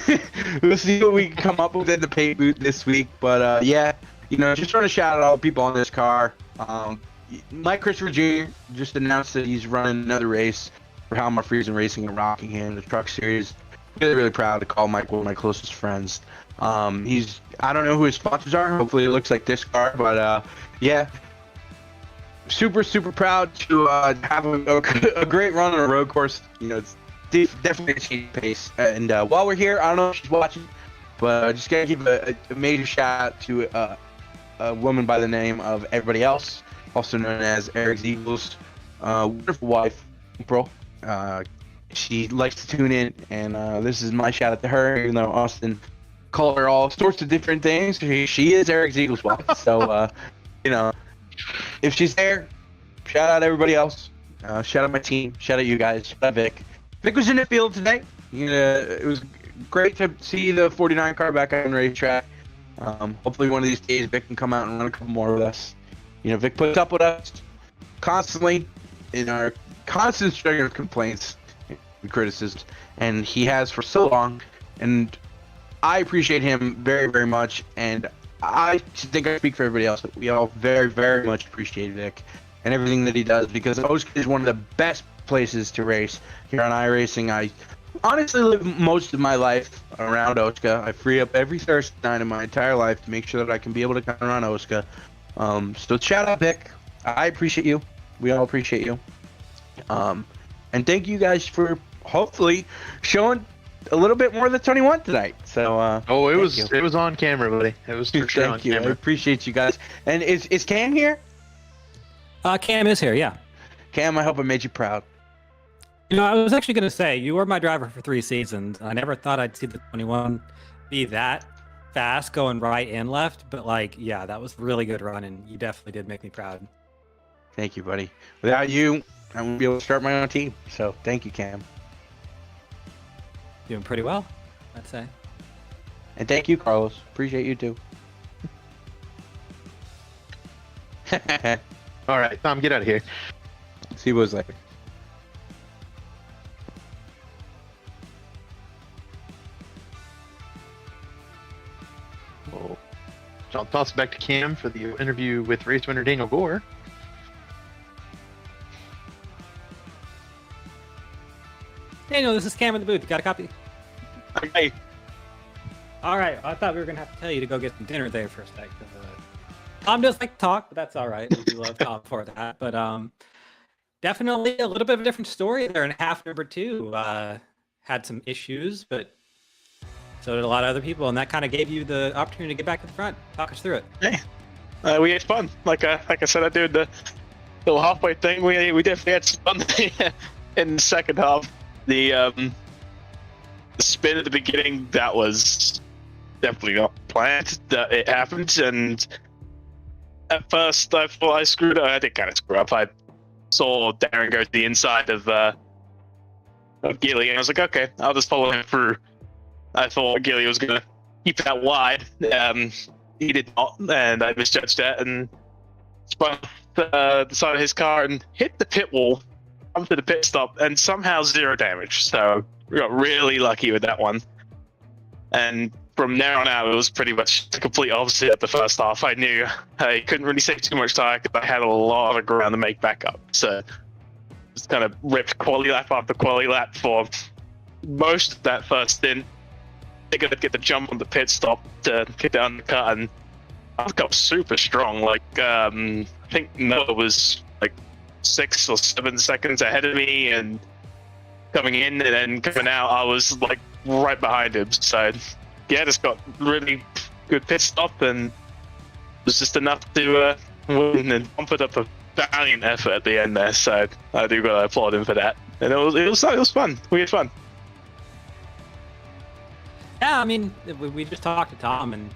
see what we can come up with in the paint booth this week. But yeah, just want to shout out all the people on this car. Mike Christopher Jr. just announced that he's running another race for Halmar Friesen Racing in Rockingham, the truck series. Really, really proud to call Mike one of my closest friends. I don't know who his sponsors are. Hopefully it looks like this car, but yeah, super proud to have a great run on a road course. It's definitely a change of pace. And while we're here, I don't know if she's watching, but I just gotta give a major shout out to a woman by the name of Everybody Else, also known as Eric's Eagles' wonderful wife, April. She likes to tune in, and this is my shout out to her, even though Austin called her all sorts of different things. She is Eric's Eagles' wife, so if she's there, shout out everybody else. Shout out my team. Shout out you guys. Shout out Vic. Vic was in the field today. It was great to see the 49 car back on the racetrack. Hopefully one of these days Vic can come out and run a couple more with us. Vic puts up with us constantly in our constant string of complaints and criticisms, and he has for so long, and I appreciate him very, very much, and I think I speak for everybody else that we all very, very much appreciate Vic and everything that he does, because OSCA is one of the best places to race here on iRacing. I honestly live most of my life around OSCA. I free up every Thursday night in my entire life to make sure that I can be able to come around OSCA. So shout out Vic. I appreciate you. We all appreciate you. And thank you guys for hopefully showing a little bit more of the 21 tonight. So it was on camera, buddy. It was for sure on Thank you. camera. I appreciate you guys. And is Cam here? Cam is here, yeah. Cam, I hope I made you proud. I was actually going to say, you were my driver for 3 seasons. I never thought I'd see the 21 be that fast going right and left, but yeah, that was really good run, and you definitely did make me proud. Thank you, buddy. Without you, I wouldn't be able to start my own team. So thank you, Cam. Doing pretty well, I'd say. And thank you, Carlos. Appreciate you too. All right, Tom, get out of here. See you boys later. Well, I'll toss it back to Cam for the interview with race winner Daniel Gore. Daniel, this is Cam in the booth. Got a copy? Okay. All right. I thought we were going to have to tell you to go get some dinner there for a sec. Tom does like to talk, but that's all right. We do love Tom for that. But definitely a little bit of a different story there in half number 2. Had some issues, but so did a lot of other people, and that kind of gave you the opportunity to get back to the front. Talk us through it. Hey, we had fun. Like I said, I did the little halfway thing. We definitely had some fun in the second half. The spin at the beginning, that was definitely not planned. That it happened, and at first I thought I screwed up. I did kind of screw up. I saw Darren go to the inside of Gilly, and I was like, okay, I'll just follow him through. I thought Gilly was gonna keep that wide. He did not, and I misjudged that and spun the side of his car and hit the pit wall. Come to the pit stop and somehow 0 damage. So we got really lucky with that one. And from there on out, it was pretty much the complete opposite of the first half. I knew I couldn't really save too much time because I had a lot of ground to make back up. So just kind of ripped quali lap after quali lap for most of that first stint. They're going to get the jump on the pit stop to get the undercut, and I got super strong. Like, I think Noah was like 6 or 7 seconds ahead of me, and coming in and then coming out, I was like right behind him. So yeah, just got really good pit stop and was just enough to win, and Tom put up a valiant effort at the end there. So I do gotta applaud him for that. And it was fun. We had fun. Yeah, I mean, we just talked to Tom, and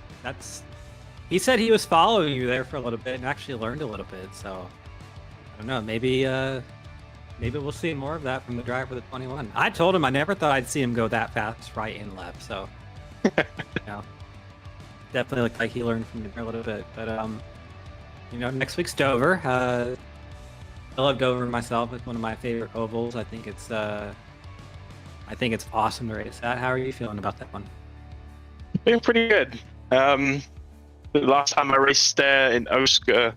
he said he was following you there for a little bit and actually learned a little bit. So I don't know, maybe we'll see more of that from the driver of the 21. I told him I never thought I'd see him go that fast right and left. So definitely looked like he learned from me there a little bit. But next week's Dover. I love Dover myself. It's one of my favorite ovals. I think it's awesome to race that. How are you feeling about that one? Feeling pretty good. The last time I raced there in OSCA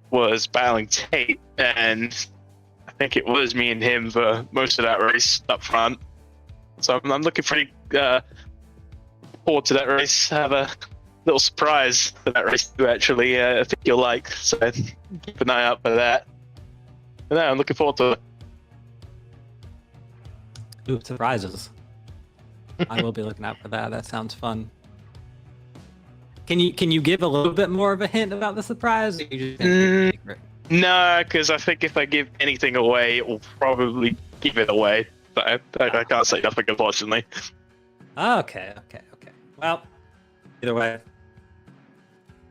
was battling Tate, and I think it was me and him for most of that race up front. So I'm looking pretty forward to that race. I have a little surprise for that race too, actually. I think you'll like, so keep an eye out for that. But no, I'm looking forward to it. Ooh, surprises. I will be looking out for that. That sounds fun. Can you give a little bit more of a hint about the surprise? Or you just gonna keep it secret? No, because I think if I give anything away, it will probably give it away. But I can't say nothing, unfortunately. Okay. Well, either way,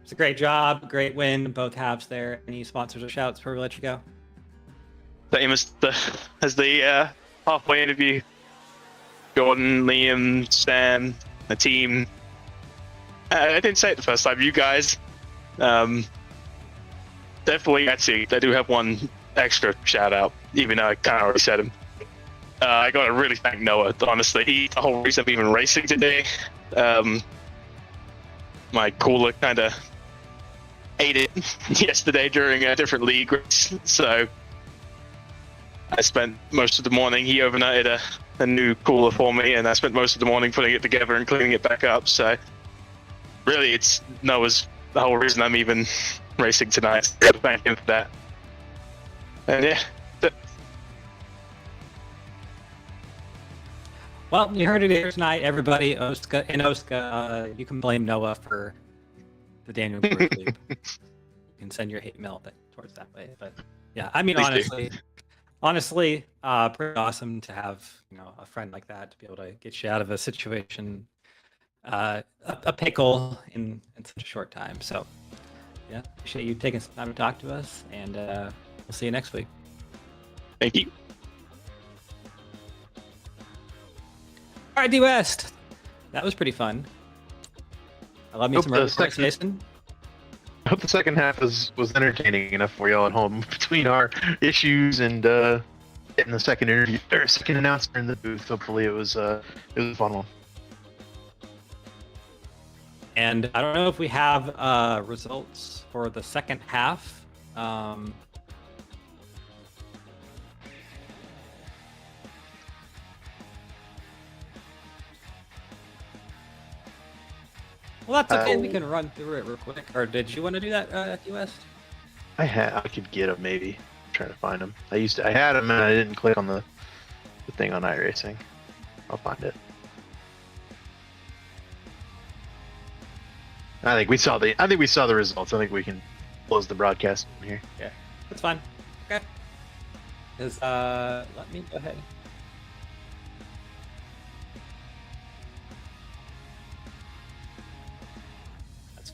it's a great job, great win, both halves there. Any sponsors or shouts before we let you go? Same as the halfway interview. Jordan, Liam, Stan, the team. I didn't say it the first time. You guys, definitely. Actually, I do have one extra shout out, even though I kind of already said him. I got to really thank Noah. Honestly, he's the whole reason I'm even racing today. My cooler kind of ate it yesterday during a different league race, so I spent most of the morning. He overnighted a new cooler for me, and I spent most of the morning putting it together and cleaning it back up. So really, it's Noah's the whole reason I'm even racing tonight. So thank him for that. And yeah. Well, you heard it here tonight, everybody. OSCA, you can blame Noah for the Daniel Burke loop. You can send your hate mail towards that way. But yeah, I mean, honestly, pretty awesome to have a friend like that to be able to get you out of a situation, a pickle in such a short time. So yeah, appreciate you taking some time to talk to us, and we'll see you next week. Thank you. All right, D West. That was pretty fun. I love me some road course racing. I hope the second half was entertaining enough for y'all at home between our issues and getting the second interview or second announcer in the booth. Hopefully, it was a fun one. And I don't know if we have results for the second half. Well, that's okay. We can run through it real quick. Or did you want to do that, US? I could get them maybe. I'm trying to find them. I had them and I didn't click on the thing on iRacing. I'll find it. I think we saw the results. I think we can close the broadcast from here. Yeah, that's fine. Okay. Let me go ahead.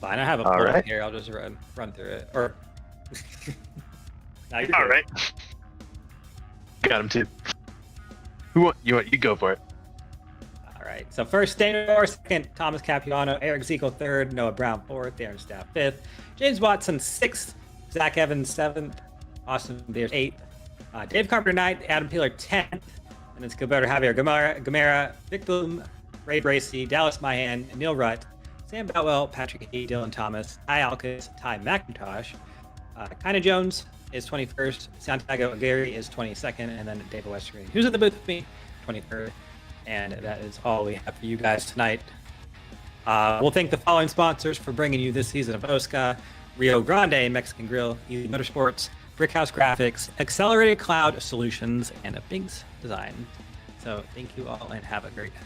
Fine, I have a poll right here. I'll just run through it. Or all right, got him too. You go for it. All right. So first, Daniel Moore, second, Thomas Capuano, Eric Ziegel third, Noah Brown fourth, Aaron Staff fifth, James Watson sixth, Zach Evans seventh, Austin Beers eighth, Dave Carpenter ninth, Adam Peeler 10th, and it's Gilberto Javier Gamera, Victim, Ray Bracey, Dallas Mahan, Neil Rutt, Sam Boutwell, Patrick E. Dylan Thomas, Ty Alkis, Ty McIntosh, Kyna Jones is 21st, Santiago Aguirre is 22nd, and then David Westergreen, who's at the booth with me, 23rd. And that is all we have for you guys tonight. We'll thank the following sponsors for bringing you this season of OSCA: Rio Grande Mexican Grill, Easy Motorsports, Brickhouse Graphics, Accelerated Cloud Solutions, and a Biggs Design. So thank you all and have a great night.